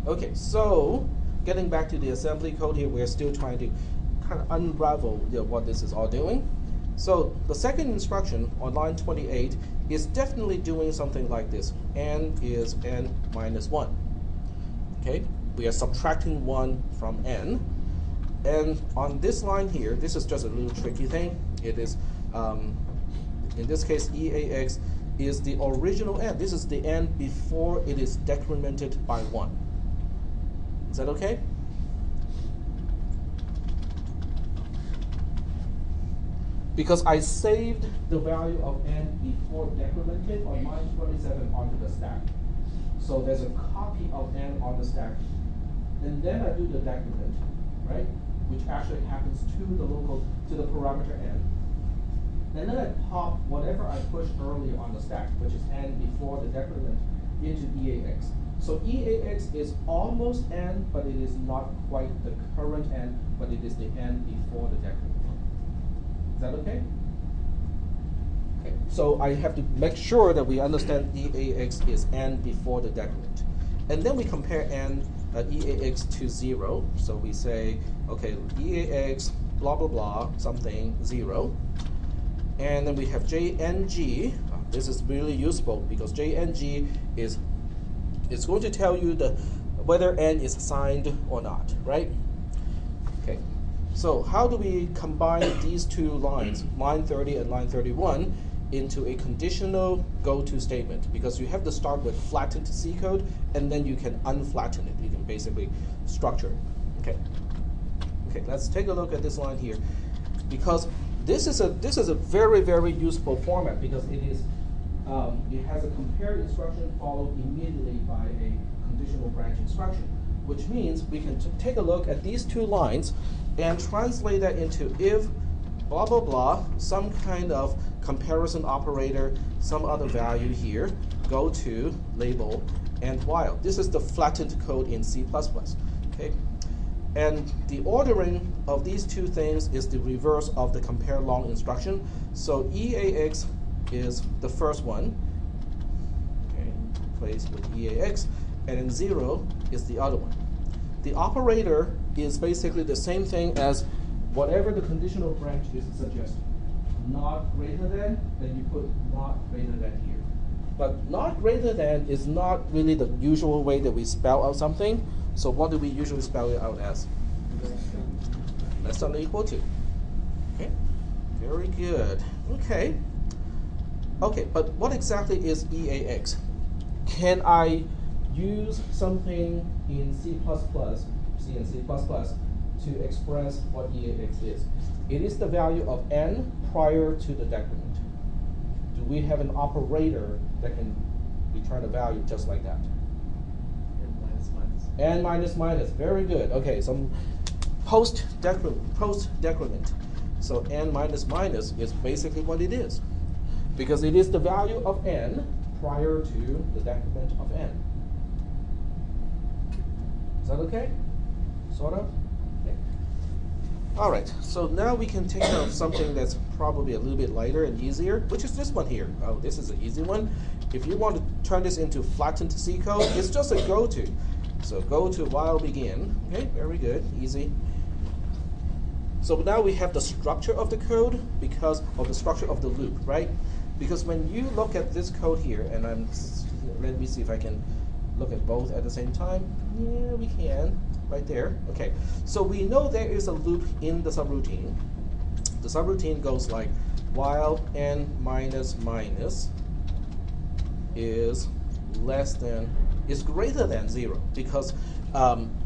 Okay, so getting back to the assembly code here, we're still trying to kind of unravel what this is all doing. So the second instruction on line 28 is definitely doing something like this. N is n minus 1. Okay, we are subtracting 1 from n. And on this line here, this is just a little tricky thing. It is, in this case, EAX is the original n. This is the n before it is decremented by 1. Is that okay? Because I saved the value of n before decremented on line 27 onto the stack. So there's a copy of n on the stack. And then I do the decrement, right? Which actually happens to the parameter n. And then I pop whatever I pushed earlier on the stack, which is n before the decrement, into EAX. So EAX is almost n, but it is not quite the current n, but it is the n before the decrement. Is that okay? Okay. So I have to make sure that we understand EAX is n before the decrement. And then we compare n EAX to 0. So we say, okay, EAX blah blah blah something 0. And then we have JNG. This is really useful because JNG is going to tell you whether n is signed or not, right? Okay. So how do we combine these two lines, line 30 and line 31, into a conditional go-to statement? Because you have to start with flattened C code, and then you can unflatten it. You can basically structure it. Okay. Okay. Let's take a look at this line here, because this is a very, very useful format, because it has a compare instruction followed immediately by a conditional branch instruction, which means we can take a look at these two lines and translate that into if blah blah blah, some kind of comparison operator, some other value here, go to label and while. This is the flattened code in C++. Okay, and the ordering of these two things is the reverse of the compare long instruction. So EAX is the first one, okay, placed with EAX, and then 0 is the other one. The operator is basically the same thing as whatever the conditional branch is suggesting. Not greater than, then you put not greater than here. But not greater than is not really the usual way that we spell out something. So what do we usually spell it out as? Less than or equal to. Okay, very good. Okay. Okay, but what exactly is EAX? Can I use something in C and C++ to express what EAX is? It is the value of n prior to the decrement. Do we have an operator that can return a value just like that? N minus minus, very good. Okay, some post-decrement. So n minus minus is basically what it is, because it is the value of n prior to the decrement of n. Is that okay? Sort of? Okay. All right, so now we can take out something that's probably a little bit lighter and easier, which is this one here. Oh, this is an easy one. If you want to turn this into flattened C code, it's just a go-to. So go to while begin. Okay, very good, easy. So now we have the structure of the code because of the structure of the loop, right? Because when you look at this code here, and let me see if I can look at both at the same time. Yeah, we can, right there. Okay, so we know there is a loop in the subroutine. The subroutine goes like while n minus minus is greater than 0, because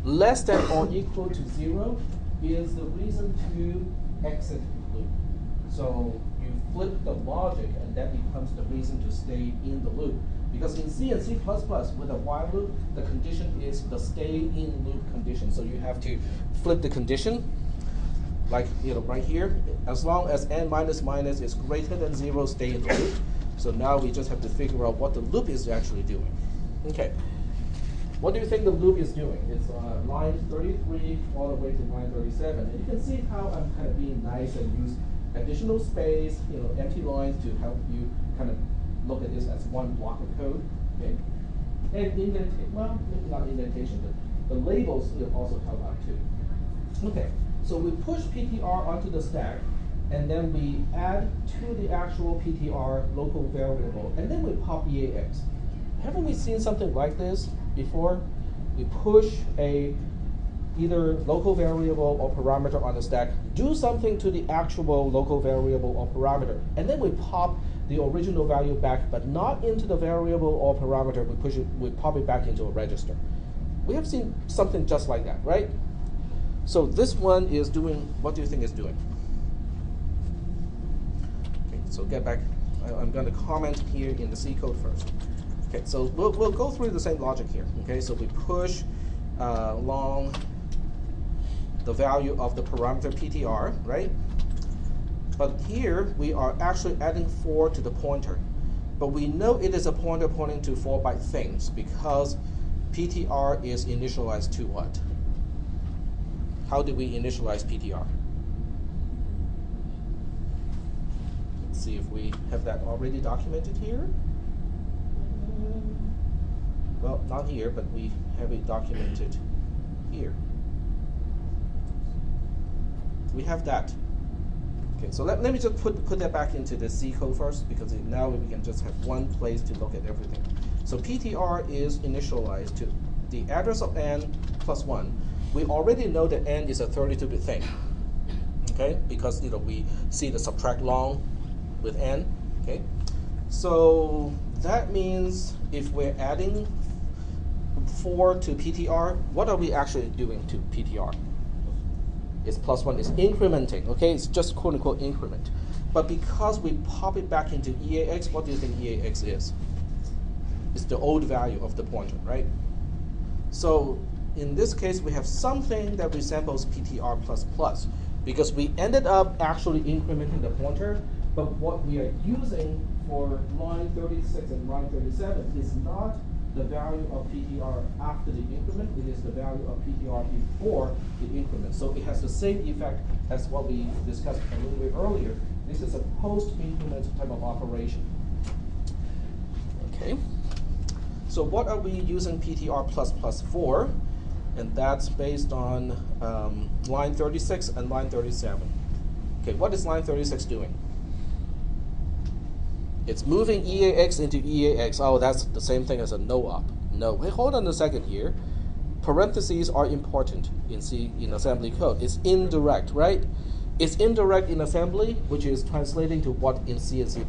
less than or equal to 0 is the reason to exit the loop. So you flip the logic, and that becomes the reason to stay in the loop. Because in C and C++, with a while loop, the condition is the stay in loop condition. So you have to flip the condition, like right here. As long as n minus minus is greater than 0, stay in the loop. So now we just have to figure out what the loop is actually doing. Okay. What do you think the loop is doing? It's line 33 all the way to line 37. And you can see how I'm kind of being nice and use additional space, empty lines to help you kind of look at this as one block of code. Okay. And indentation, well, maybe not indentation, but the labels will also help out too. Okay. So we push PTR onto the stack, and then we add to the actual PTR local variable, and then we pop EAX. Haven't we seen something like this before? We push either local variable or parameter on the stack, do something to the actual local variable or parameter, and then we pop the original value back, but not into the variable or parameter. We pop it back into a register. We have seen something just like that, right? So this one is doing, what do you think it's doing? Okay, so get back. I'm going to comment here in the C code first. Okay, so we'll go through the same logic here. Okay, so we push along the value of the parameter PTR, right? But here we are actually adding 4 to the pointer. But we know it is a pointer pointing to 4-byte things because PTR is initialized to what? How did we initialize PTR? Let's see if we have that already documented here. Well, not here, but we have it documented here. We have that. Okay, so let me just put that back into the C code first, because now we can just have one place to look at everything. So PTR is initialized to the address of n plus 1. We already know that n is a 32-bit thing, okay, because we see the subtract long with n. Okay, so that means if we're adding 4 to PTR, what are we actually doing to PTR? It's plus 1, it's incrementing, okay? It's just quote unquote increment. But because we pop it back into EAX, what do you think EAX is? It's the old value of the pointer, right? So in this case, we have something that resembles PTR++, because we ended up actually incrementing the pointer, but what we are using for line 36 and line 37 is not the value of PTR after the increment, it is the value of PTR before the increment. So it has the same effect as what we discussed a little bit earlier. This is a post-increment type of operation. Okay. So what are we using PTR++ for? And that's based on line 36 and line 37. Okay, what is line 36 doing? It's moving EAX into EAX. Oh, that's the same thing as a no-op. No, wait, hold on a second here. Parentheses are important in assembly code. It's indirect, right? It's indirect in assembly, which is translating to what in C and C++?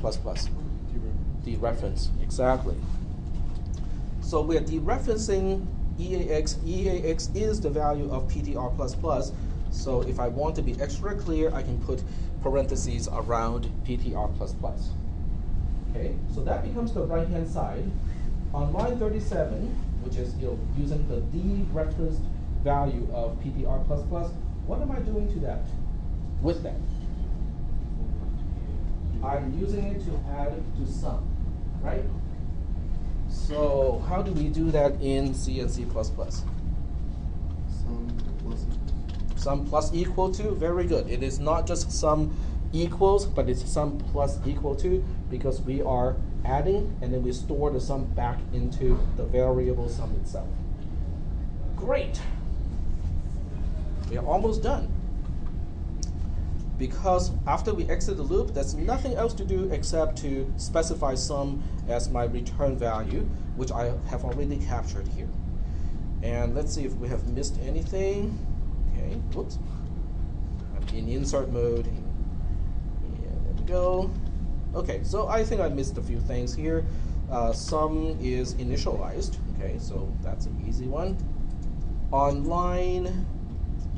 Dereference, exactly. So we're dereferencing EAX. EAX is the value of PTR++. So if I want to be extra clear, I can put parentheses around PTR++. Okay, so that becomes the right-hand side. On line 37, which is using the dereferenced value of PTR++, what am I doing to that? With that, I'm using it to add to sum, right? So how do we do that in C and C++? Sum plus equal to, very good. It is not just sum equals, but it's sum plus equal to, because we are adding and then we store the sum back into the variable sum itself. Great. We are almost done. Because after we exit the loop, there's nothing else to do except to specify sum as my return value, which I have already captured here. And let's see if we have missed anything. Okay, whoops. I'm in insert mode. Yeah, there we go. Okay, so I think I missed a few things here. Sum is initialized. Okay, so that's an easy one. On line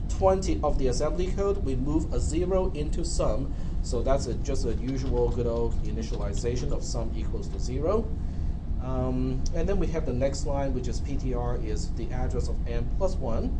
20 of the assembly code, we move a 0 into sum. So that's just a usual good old initialization of sum equals to 0. And then we have the next line, which is PTR is the address of n plus 1.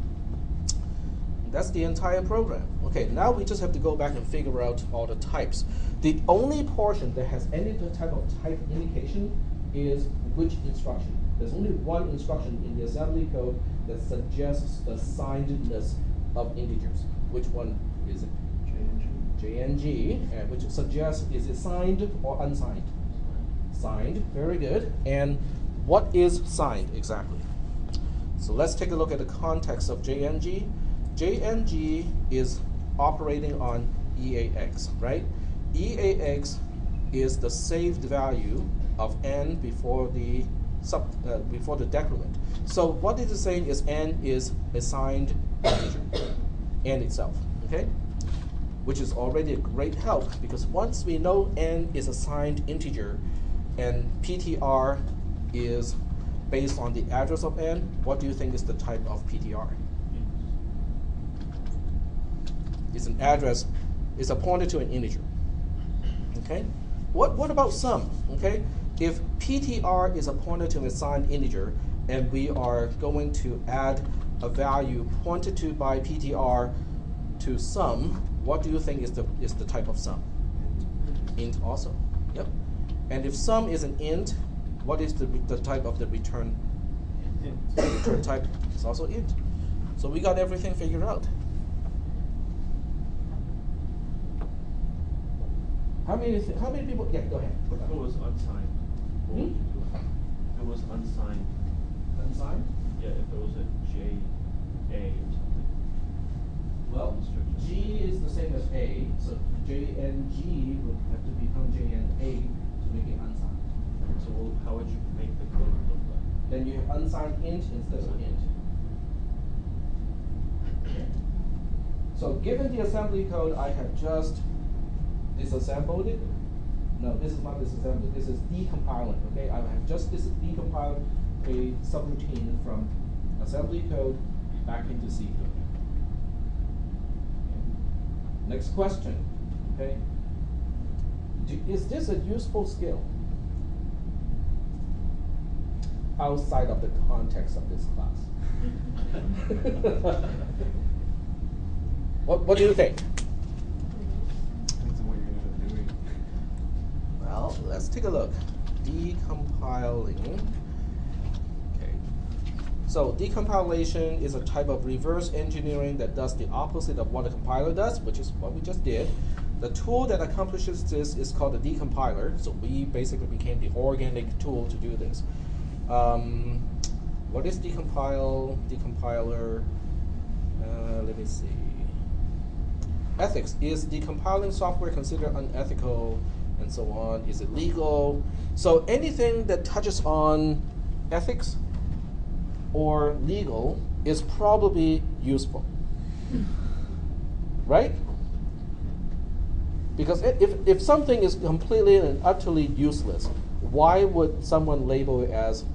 That's the entire program. Okay, now we just have to go back and figure out all the types. The only portion that has any type of type indication is which instruction. There's only one instruction in the assembly code that suggests the signedness of integers. Which one is it? JNG, which suggests is it signed or unsigned? Signed, very good. And what is signed exactly? So let's take a look at the context of JNG. JNG is operating on EAX, right? EAX is the saved value of n before the decrement. So what it is saying is n is a signed integer, n itself, okay? Which is already a great help, because once we know n is a signed integer and PTR is based on the address of n, what do you think is the type of PTR? It's an address, it's a pointer to an integer. Okay? What about sum? Okay? If PTR is a pointer to a signed integer and we are going to add a value pointed to by PTR to sum, what do you think is the type of sum? Int also. Yep. And if sum is an int, what is the type of the return? The return type is also int. So we got everything figured out. How many people? Yeah, go ahead. If it was unsigned, what would you do? If it was unsigned. Unsigned? Yeah, if it was a J A or something. Well, G is the same as A, so J and G would have to become J and A to make it unsigned. So how would you make the code look like? Then you have unsigned int instead of int. So given the assembly code, I have just disassembled it. No, this is not disassembly, this is decompiling, okay? I have just decompiled a subroutine from assembly code back into C code. Okay. Next question, okay? Is this a useful skill outside of the context of this class? What do you think? Depends on what you're gonna end up doing. Well, let's take a look. Decompiling. Okay. So decompilation is a type of reverse engineering that does the opposite of what a compiler does, which is what we just did. The tool that accomplishes this is called the decompiler. So we basically became the organic tool to do this. What is decompiler? Let me see. Ethics. Is decompiling software considered unethical, and so on? Is it legal? So anything that touches on ethics or legal is probably useful, right? Because if something is completely and utterly useless, why would someone label it as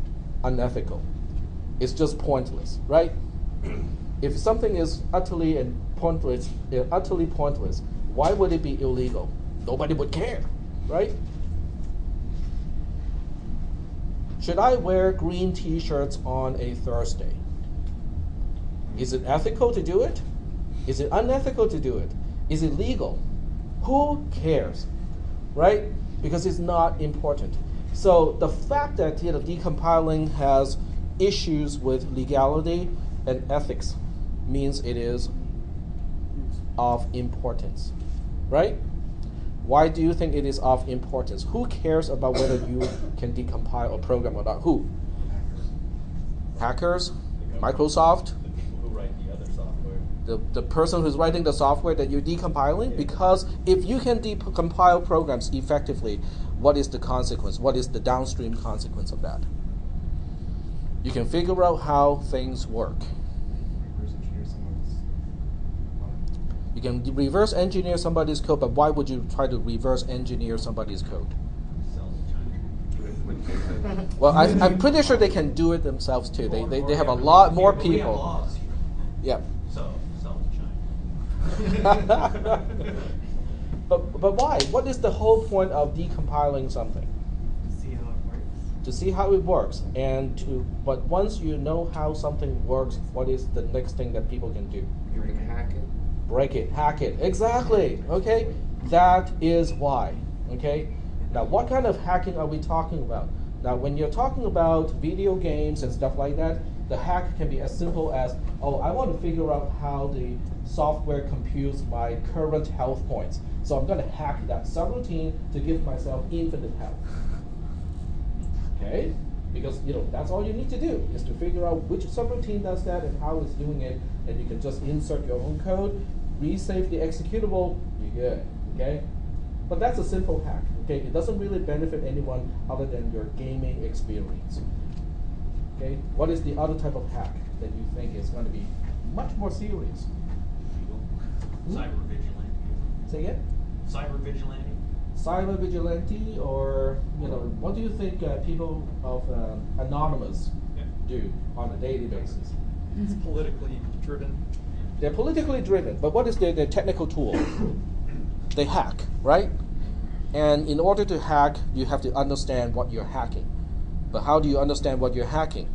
unethical? It's just pointless, right? If something is utterly pointless, why would it be illegal? Nobody would care, right? Should I wear green t-shirts on a Thursday? Is it ethical to do it? Is it unethical to do it? Is it legal? Who cares, right? Because it's not important. So the fact that decompiling has issues with legality and ethics means it is of importance, right? Why do you think it is of importance? Who cares about whether you can decompile a program or not? Who? Hackers? Microsoft? The people who write the other software. The person who's writing the software that you're decompiling? Yeah. Because if you can decompile programs effectively, what is the consequence? What is the downstream consequence of that? You can figure out how things work. Reverse engineer someone's You can reverse engineer somebody's code, but why would you try to reverse engineer somebody's code? Well, I'm pretty sure they can do it themselves too. They have a lot more people. Yeah. So, sell to China. But why? What is the whole point of decompiling something? See how it works. To see how it works, but once you know how something works, what is the next thing that people can do? You can hack it. Break it, hack it. Exactly. Okay? That is why. Okay? Now, what kind of hacking are we talking about? Now, when you're talking about video games and stuff like that, the hack can be as simple as, oh, I want to figure out how the software computes my current health points. So I'm going to hack that subroutine to give myself infinite health. Okay? Because that's all you need to do is to figure out which subroutine does that and how it's doing it, and you can just insert your own code, resave the executable, you're good. Okay? But that's a simple hack. Okay? It doesn't really benefit anyone other than your gaming experience. Okay? What is the other type of hack that you think is going to be much more serious? Cyber vigilante. Say again? Cyber vigilante. Cyber vigilante, or what do you think people of Anonymous do on a daily basis? It's politically driven. They're politically driven, but what is their technical tool? They hack, right? And in order to hack, you have to understand what you're hacking. But how do you understand what you're hacking?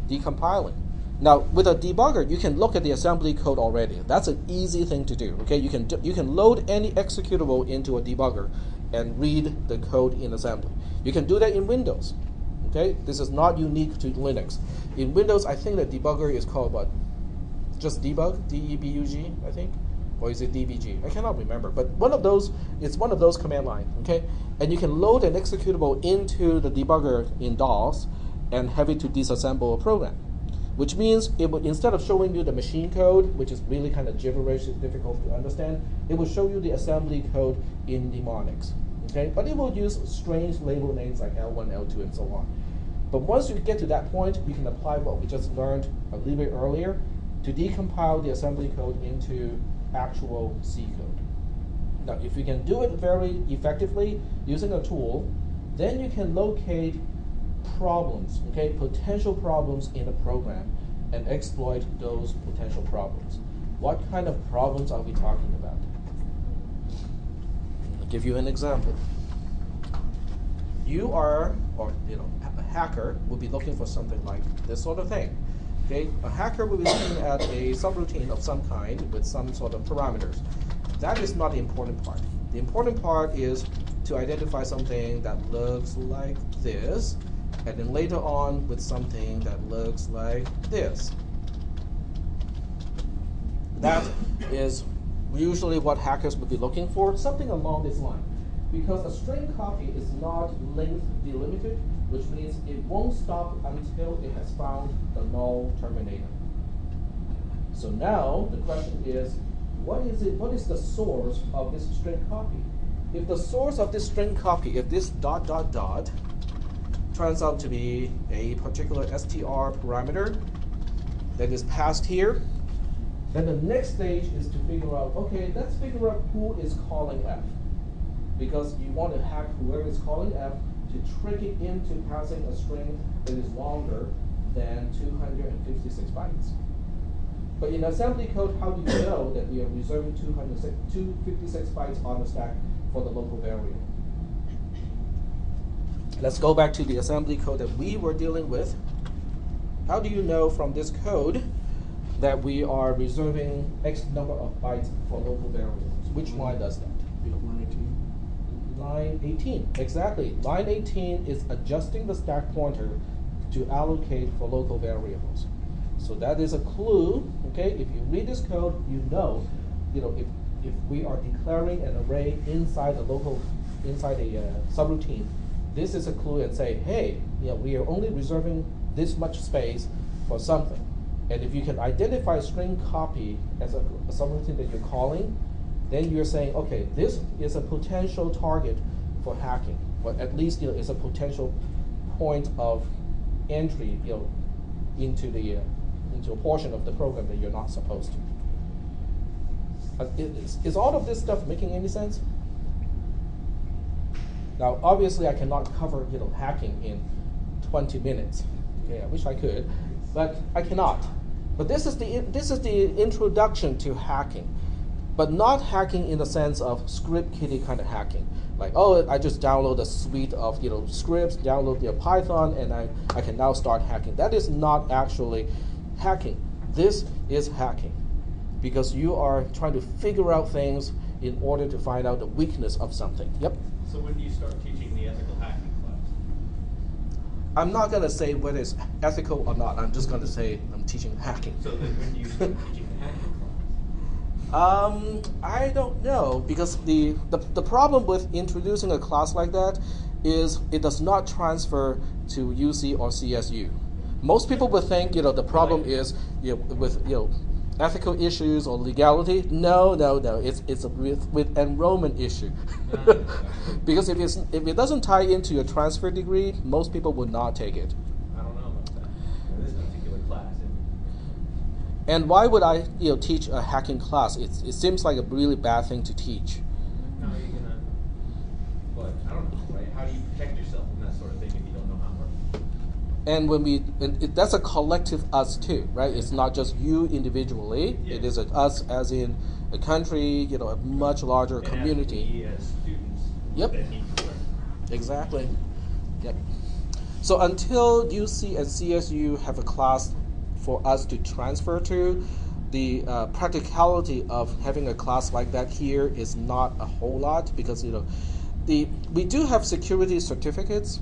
Decompiling. Now, with a debugger, you can look at the assembly code already. That's an easy thing to do. Okay, you can load any executable into a debugger and read the code in assembly. You can do that in Windows. Okay, this is not unique to Linux. In Windows, I think the debugger is called what? Just debug, D-E-B-U-G, I think, or is it DBG? I cannot remember. But it's one of those command line. Okay, and you can load an executable into the debugger in DOS and have it to disassemble a program. which means it would, instead of showing you the machine code, which is really kind of gibberish, it's difficult to understand, it will show you the assembly code in mnemonics. Okay, but it will use strange label names like L1, L2, and so on. But once you get to that point, you can apply what we just learned a little bit earlier to decompile the assembly code into actual C code. Now, if you can do it very effectively using a tool, then you can locate problems, okay, potential problems in a program and exploit those potential problems. What kind of problems are we talking about? I'll give you an example. You are, or a hacker will be looking for something like this sort of thing. Okay, a hacker will be looking at a subroutine of some kind with some sort of parameters. That is not the important part. The important part is to identify something that looks like this, and then later on with something that looks like this. That is usually what hackers would be looking for, something along this line. Because a string copy is not length delimited, which means it won't stop until it has found the null terminator. So now the question is, what is the source of this string copy? If the source of this string copy, if this ... turns out to be a particular str parameter that is passed here, then the next stage is to figure out, okay, let's figure out who is calling f. Because you want to hack whoever is calling f to trick it into passing a string that is longer than 256 bytes. But in assembly code, how do you know that we are reserving 256 bytes on the stack for the local variable? Let's go back to the assembly code that we were dealing with. How do you know from this code that we are reserving X number of bytes for local variables? Which line does that? Line 18. Line 18, exactly. Line 18 is adjusting the stack pointer to allocate for local variables. So that is a clue, okay? If you read this code, you know if we are declaring an array inside a subroutine, this is a clue and say, hey, we are only reserving this much space for something. And if you can identify string copy as a subroutine that you're calling, then you're saying, okay, this is a potential target for hacking, or at least it's a potential point of entry into a portion of the program that you're not supposed to. Is all of this stuff making any sense? Now, obviously, I cannot cover hacking in 20 minutes. Okay, I wish I could, but I cannot. But this is the introduction to hacking, but not hacking in the sense of script kiddie kind of hacking. Like, oh, I just download a suite of scripts, download Python, and I can now start hacking. That is not actually hacking. This is hacking, because you are trying to figure out things in order to find out the weakness of something. Yep. So when do you start teaching the ethical hacking class? I'm not going to say whether it's ethical or not. I'm just going to say I'm teaching hacking. So then when do you start teaching the hacking class? I don't know, because the problem with introducing a class like that is it does not transfer to UC or CSU. Most people would think the problem is with ethical issues or legality. No, it's a with enrollment issue. Because if it doesn't tie into your transfer degree, most people would not take it. I don't know about that. This particular class. And why would I teach a hacking class? It seems like a really bad thing to teach. No, you're gonna. But I don't know, right? How do you protect yourself from that sort of thing if you don't know how it works? And that's a collective us too, right? It's not just you individually. Yeah. It is us as in a country, a much larger And community. we as students Yep. that need to learn. Exactly. Yep. So until UC and CSU have a class for us to transfer to, the practicality of having a class like that here is not a whole lot, because we do have security certificates,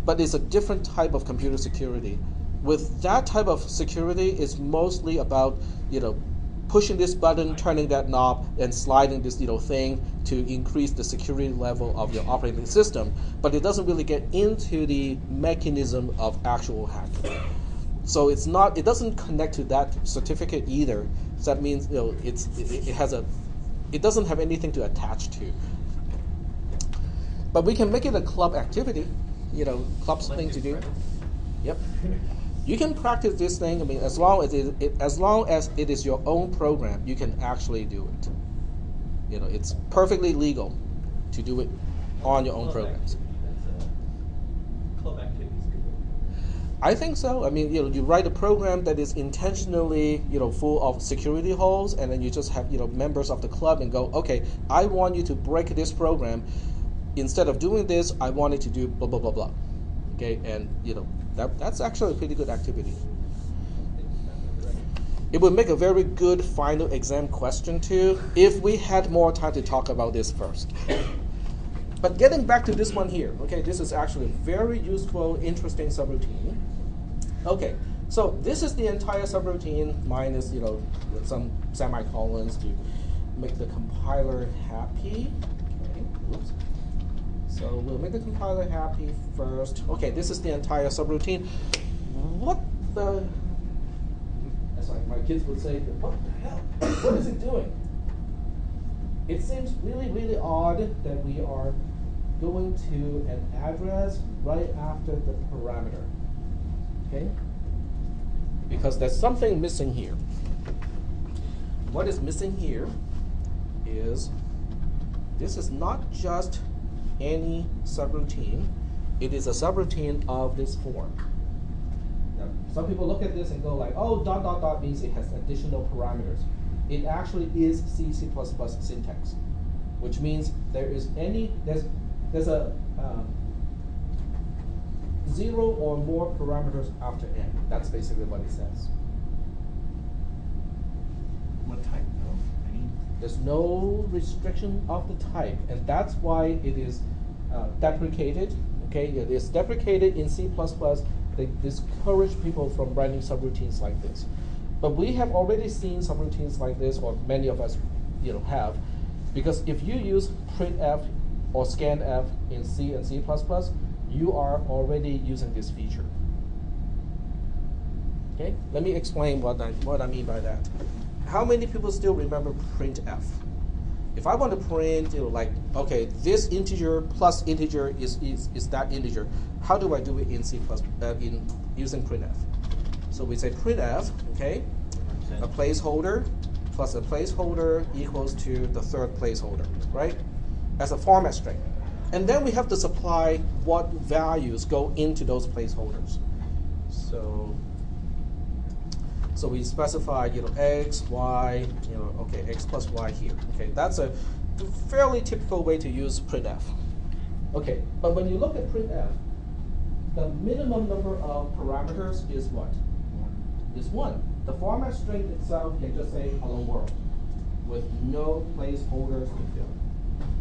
but it's a different type of computer security. With that type of security, it's mostly about pushing this button, turning that knob, and sliding this thing to increase the security level of your operating system. But it doesn't really get into the mechanism of actual hacking. So it's not. It doesn't connect to that certificate either. So that means it has a. It doesn't have anything to attach to. But we can make it a club activity. Club thing to do. Yep. You can practice this thing. I mean, as long as it is your own program, you can actually do it. It's perfectly legal to do it on your own programs. Club activity is good. I think so. I mean, you write a program that is intentionally, full of security holes, and then you just have, members of the club and go, okay, I want you to break this program. Instead of doing this, I want it to do blah blah blah blah. Okay, and that's actually a pretty good activity. It would make a very good final exam question too, if we had more time to talk about this first. But getting back to this one here, okay, this is actually a very useful, interesting subroutine. Okay, so this is the entire subroutine minus, with some semicolons to make the compiler happy. Okay, oops. So we'll make the compiler happy first. Okay, this is the entire subroutine. What the? As my kids would say, what the hell? What is it doing? It seems really, really odd that we are going to an address right after the parameter. Okay? Because there's something missing here. What is missing here is this is not just any subroutine. It is a subroutine of this form. Now, some people look at this and go like, oh, ... means it has additional parameters. It actually is C++ syntax, which means there's a 0 or more parameters after n. That's basically what it says. What type though? There's no restriction of the type, and that's why it is deprecated. Okay, it is deprecated in C++. They discourage people from writing subroutines like this. But we have already seen subroutines like this, or many of us, have, because if you use printf or scanf in C and C++, you are already using this feature. Okay, let me explain what I mean by that. How many people still remember printf? If I want to print, okay, this integer plus integer is that integer. How do I do it in C++ in using printf? So we say printf, okay, a placeholder plus a placeholder equals to the third placeholder, right? As a format string. And then we have to supply what values go into those placeholders. So we specify, x, y, okay, x plus y here. Okay, that's a fairly typical way to use printf. Okay, but when you look at printf, the minimum number of parameters is what? Is 1. The format string itself can just say hello world with no placeholders to fill,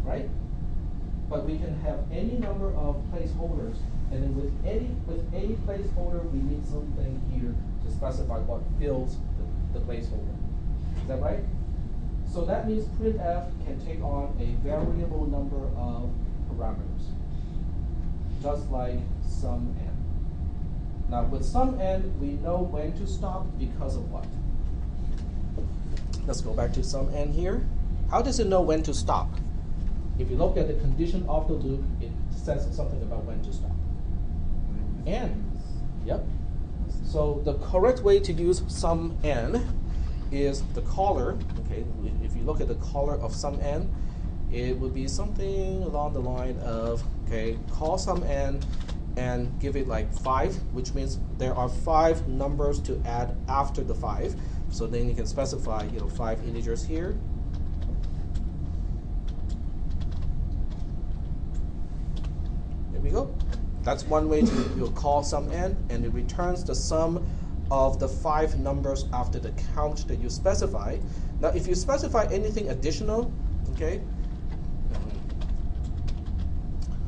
right? But we can have any number of placeholders, and then with any placeholder, we need something here to specify what fills the placeholder. Is that right? So that means printf can take on a variable number of parameters, just like sum n. Now with sum n, we know when to stop because of what? Let's go back to sum n here. How does it know when to stop? If you look at the condition of the loop, it says something about when to stop. N. Yep. So the correct way to use sum n is the caller. Okay, if you look at the caller of sum n, it would be something along the line of, okay, call sum n and give it like 5, which means there are 5 numbers to add after the 5. So then you can specify, 5 integers here. There we go. That's one way to call sum n, and it returns the sum of the 5 numbers after the count that you specify. Now, if you specify anything additional, okay,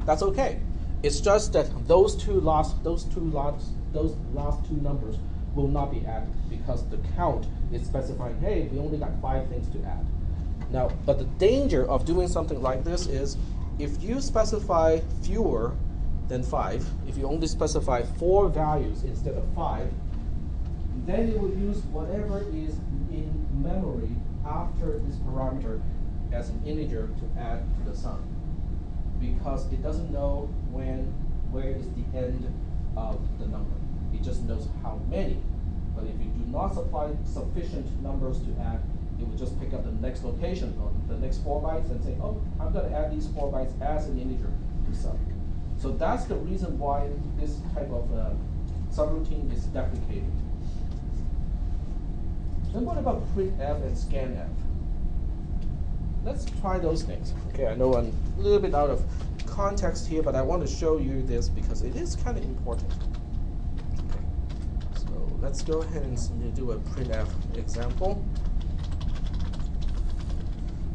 that's okay. It's just that those last two numbers will not be added because the count is specifying, hey, we only got 5 things to add. Now, but the danger of doing something like this is if you specify fewer than 5, if you only specify 4 values instead of 5, then it will use whatever is in memory after this parameter as an integer to add to the sum, because it doesn't know where is the end of the number. It just knows how many. But if you do not supply sufficient numbers to add, it will just pick up the next location or the next 4 bytes and say, oh, I'm going to add these 4 bytes as an integer to sum. So that's the reason why this type of subroutine is deprecated. Then what about printf and scanf? Let's try those things. Okay, I know I'm a little bit out of context here, but I want to show you this because it is kind of important. Okay, so let's go ahead and do a printf example.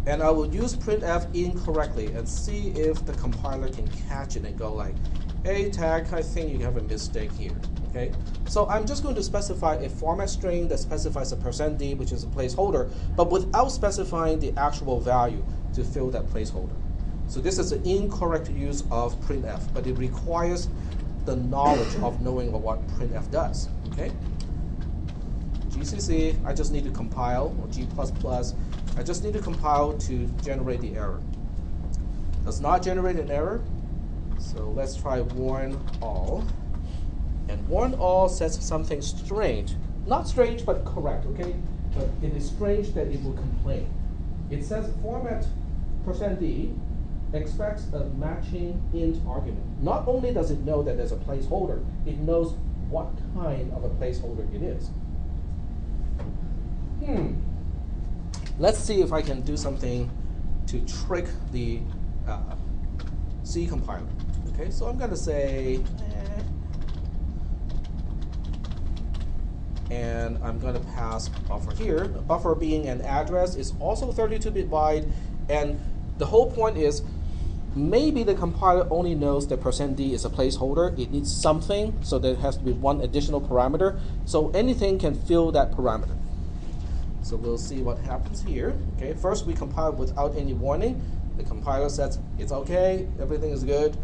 And I will use printf incorrectly and see if the compiler can catch it and go like, hey tag, I think you have a mistake here. Okay, so I'm just going to specify a format string that specifies a %d, which is a placeholder, but without specifying the actual value to fill that placeholder. So this is an incorrect use of printf, but it requires the knowledge of knowing what printf does. Okay, GCC, I just need to compile, or G++, I just need to compile to generate the error. Does not generate an error, so let's try warn all. And warn all says something strange. Not strange, but correct, okay? But it is strange that it will complain. It says format %d expects a matching int argument. Not only does it know that there's a placeholder, it knows what kind of a placeholder it is. Let's see if I can do something to trick the C compiler. Okay, so I'm going to say, and I'm going to pass buffer here. Buffer being an address is also 32-bit wide, and the whole point is maybe the compiler only knows that %d is a placeholder. It needs something, so there has to be one additional parameter. So anything can fill that parameter. So we'll see what happens here. Okay, first we compile without any warning. The compiler says it's okay, everything is good.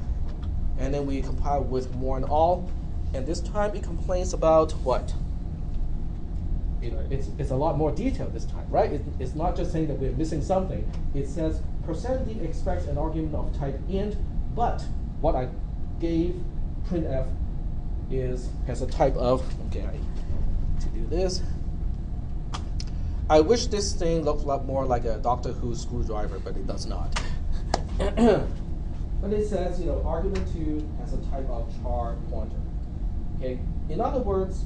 And then we compile with warn all, and this time it complains about what? It's a lot more detailed this time, right? It's not just saying that we're missing something. It says %d expects an argument of type int, but what I gave printf has a type of, okay, to do this. I wish this thing looked a lot more like a Doctor Who screwdriver, but it does not. But it says, argument 2 has a type of char pointer. Okay. In other words,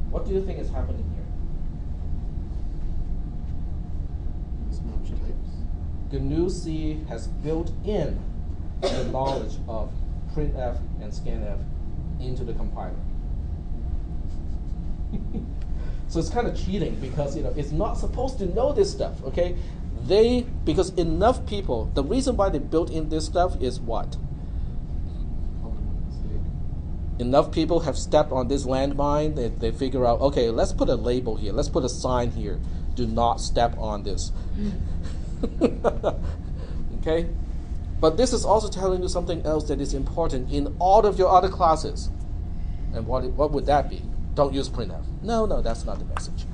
what do you think is happening here? Mismatch types. GNU C has built in the knowledge of printf and scanf into the compiler. So it's kind of cheating because it's not supposed to know this stuff. Okay, because enough people. The reason why they built in this stuff is what? Enough people have stepped on this landmine. They figure out, okay, let's put a label here. Let's put a sign here. Do not step on this. Okay, but this is also telling you something else that is important in all of your other classes. And what would that be? Don't use printf. No, that's not the message.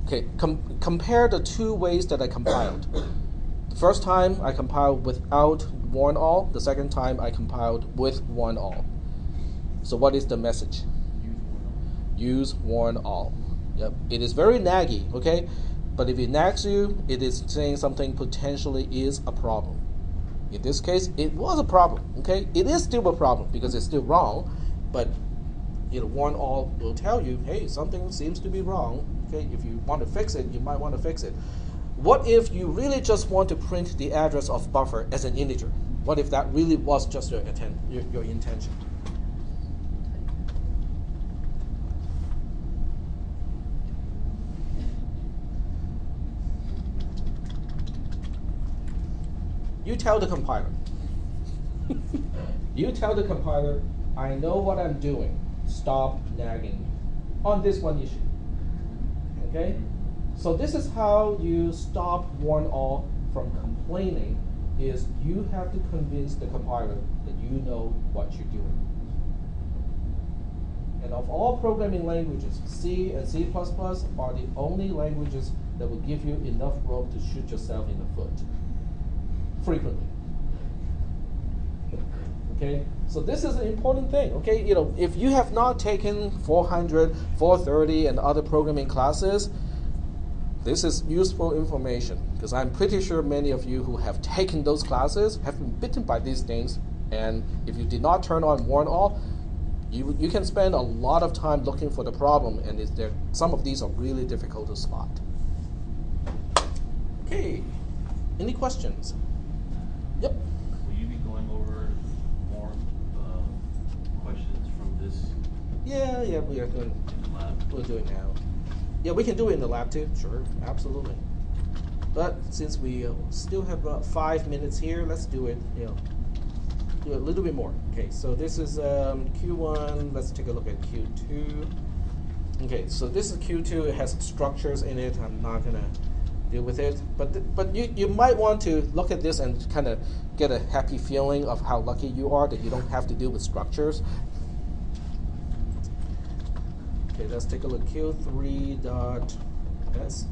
Okay, compare the two ways that I compiled. The first time I compiled without warn all. The second time I compiled with warn all. So what is the message? Use warn all. Yep. It is very naggy, okay? But if it nags you, it is saying something potentially is a problem. In this case, it was a problem, okay? It is still a problem because it's still wrong, but warn all will tell you, hey, something seems to be wrong. Okay, if you want to fix it, you might want to fix it. What if you really just want to print the address of buffer as an integer? What if that really was just your intention? You tell the compiler. You tell the compiler, I know what I'm doing. Stop nagging me on this one issue. Okay? So this is how you stop warn all from complaining, is you have to convince the compiler that you know what you're doing. And of all programming languages, C and C++ are the only languages that will give you enough room to shoot yourself in the foot frequently. Okay, so this is an important thing. Okay, if you have not taken 400, 430, and other programming classes, this is useful information, because I'm pretty sure many of you who have taken those classes have been bitten by these things, and if you did not turn on warn all, you can spend a lot of time looking for the problem, and some of these are really difficult to spot. Okay, any questions? Yep. Will you be going over more questions from this Yeah, we are doing. in the lab? We'll do it now. Yeah, we can do it in the lab too. Sure, absolutely. But since we still have about 5 minutes here, let's do it. Do a little bit more. Okay, so this is Q1. Let's take a look at Q2. Okay, so this is Q2. It has structures in it. I'm not gonna deal with it, but you might want to look at this and kind of get a happy feeling of how lucky you are that you don't have to deal with structures. Okay, let's take a look. Q3.s.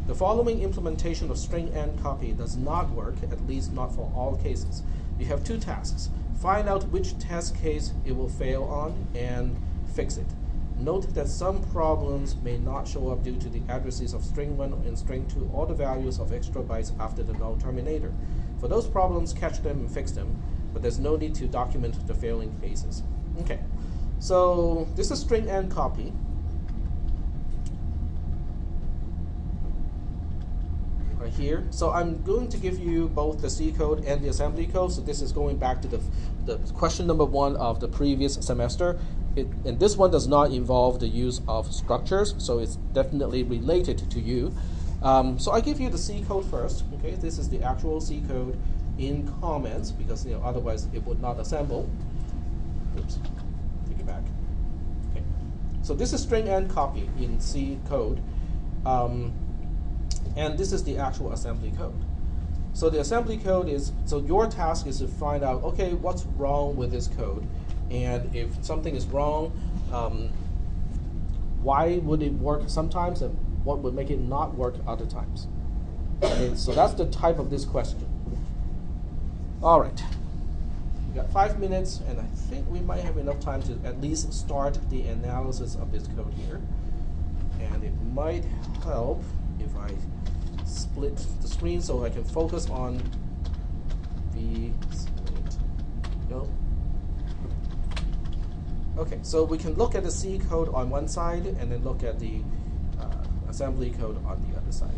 The following implementation of string and copy does not work, at least not for all cases. You have two tasks. Find out which test case it will fail on and fix it. Note that some problems may not show up due to the addresses of string 1 and string 2 or the values of extra bytes after the null terminator. For those problems, catch them and fix them, but there's no need to document the failing cases. Okay, so this is string and copy. Right here. So I'm going to give you both the C code and the assembly code. So this is going back to the question number 1 of the previous semester. And this one does not involve the use of structures, so it's definitely related to you. So I give you the C code first. Okay, this is the actual C code in comments, because otherwise it would not assemble. Oops, take it back. Okay, so this is string and copy in C code. And this is the actual assembly code. So the assembly code is, so your task is to find out, okay, what's wrong with this code? And if something is wrong, why would it work sometimes, and what would make it not work other times? Okay, so that's the type of this question. All right, we got 5 minutes, and I think we might have enough time to at least start the analysis of this code here. And it might help if I split the screen so I can focus on the split. Go. Okay, so we can look at the C code on one side and then look at the assembly code on the other side.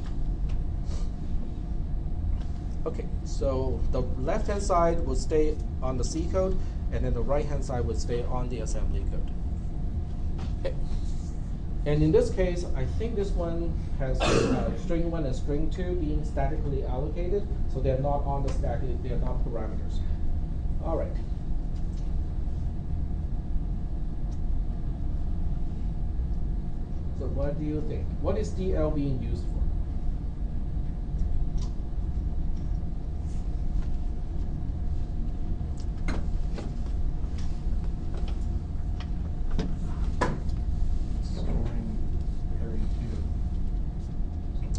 Okay, so the left-hand side will stay on the C code, and then the right-hand side will stay on the assembly code. Okay. And in this case, I think this one has string 1 and string 2 being statically allocated, so they're not on the stack, they're not parameters. All right. So what do you think? What is DL being used for?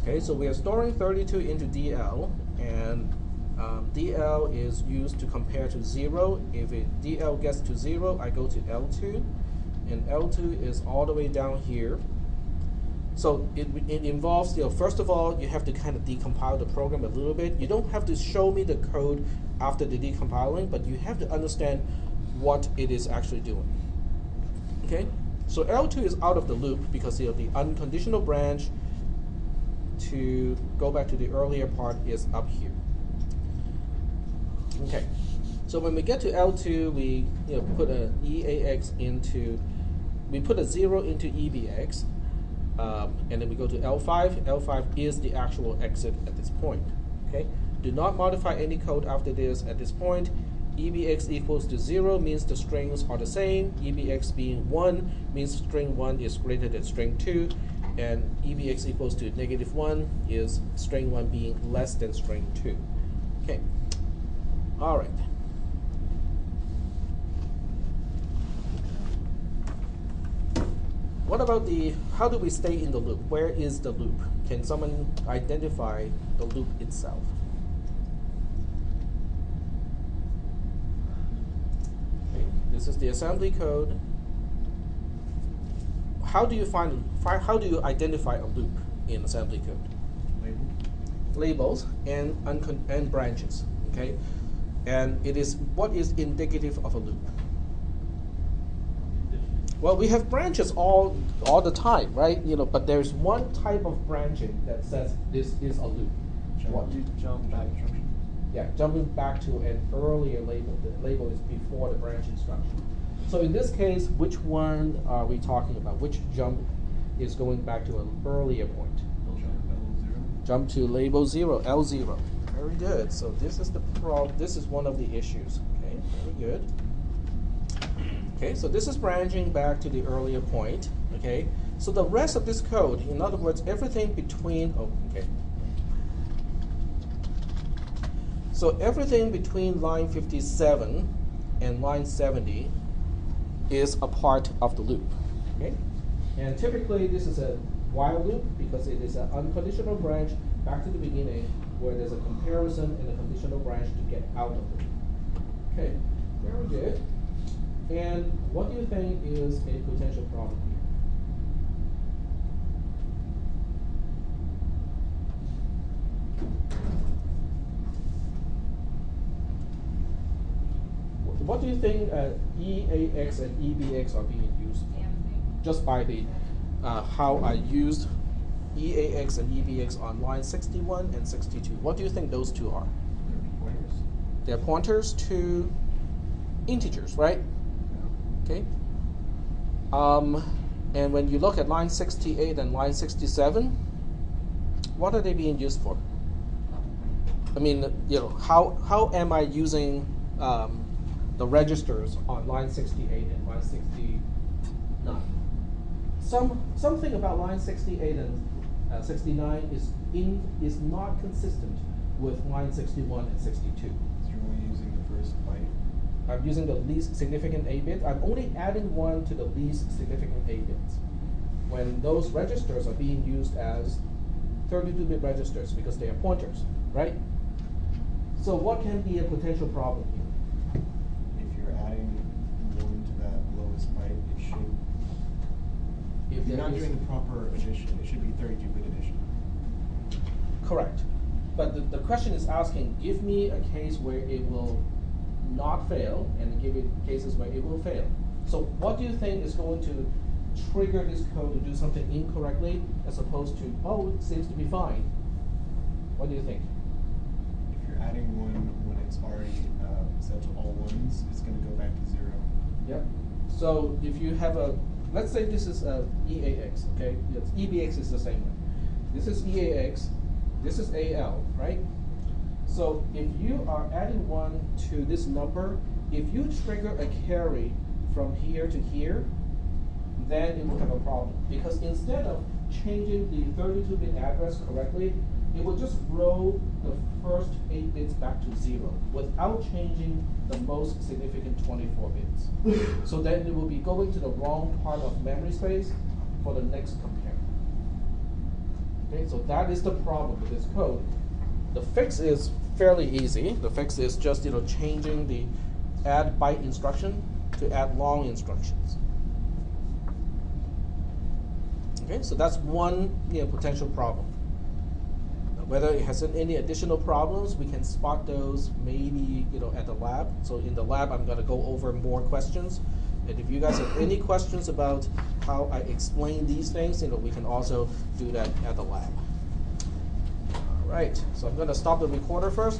Okay, so we are storing 32 into DL, and DL is used to compare to 0. If DL gets to 0, I go to L2, and L2 is all the way down here. So it involves, first of all, you have to kind of decompile the program a little bit. You don't have to show me the code after the decompiling, but you have to understand what it is actually doing. Okay, so L2 is out of the loop because the unconditional branch to go back to the earlier part is up here. Okay, so when we get to L2, we put a EAX into, we put a 0 into EBX, and then we go to L5. L5 is the actual exit at this point. Okay, do not modify any code after this at this point. EBX equals to 0 means the strings are the same. EBX being 1 means string 1 is greater than string 2. And EBX equals to -1 is string 1 being less than string 2. Okay. All right. What about how do we stay in the loop? Where is the loop? Can someone identify the loop itself? Okay, this is the assembly code. How do you how do you identify a loop in assembly code? Label. Labels and branches, okay? And it is, what is indicative of a loop? Well, we have branches all the time, right? But there's one type of branching that says this is a loop. What? Jump back instruction. Yeah, jumping back to an earlier label. The label is before the branch instruction. So in this case, which one are we talking about? Which jump is going back to an earlier point? Jump to label 0, L0. Very good. So this is this is one of the issues. Okay, very good. Okay, so this is branching back to the earlier point. Okay, so the rest of this code, in other words, everything between, so everything between line 57 and line 70 is a part of the loop. Okay, and typically this is a while loop because it is an unconditional branch back to the beginning where there's a comparison and a conditional branch to get out of it. Okay, very good. And what do you think is a potential problem here? What do you think EAX and EBX are being used for? Just by the how I used EAX and EBX on line 61 and 62. What do you think those two are? Pointers. They're pointers to integers, right? Okay. And when you look at line 68 and line 67, what are they being used for? I mean, how am I using the registers on line 68 and line 69? Something about line 68 and 69 is not consistent with line 61 and 62. So you're only using the first byte. I'm using the least significant A bit. I'm only adding one to the least significant A bits. When those registers are being used as 32-bit registers because they are pointers, right? So what can be a potential problem here? If you're adding one to that lowest byte, it should. If you're not doing the proper addition, it should be 32-bit addition. Correct. But the question is asking, give me a case where it will not fail, and give it cases where it will fail. So what do you think is going to trigger this code to do something incorrectly as opposed to, oh, it seems to be fine? What do you think? If you're adding one when it's already set to all ones, it's going to go back to 0. Yep. So if you have let's say this is EAX, okay? EBX is the same way. This is EAX, this is AL, right? So if you are adding one to this number, if you trigger a carry from here to here, then it will have a problem. Because instead of changing the 32-bit address correctly, it will just roll the first 8 bits back to 0 without changing the most significant 24 bits. So then it will be going to the wrong part of memory space for the next compare. Okay, so that is the problem with this code. The fix is fairly easy. The fix is just changing the add byte instruction to add long instructions. Okay, so that's one potential problem. Whether it has any additional problems, we can spot those maybe at the lab. So in the lab, I'm going to go over more questions. And if you guys have any questions about how I explain these things, we can also do that at the lab. All right, so I'm going to stop the recorder first.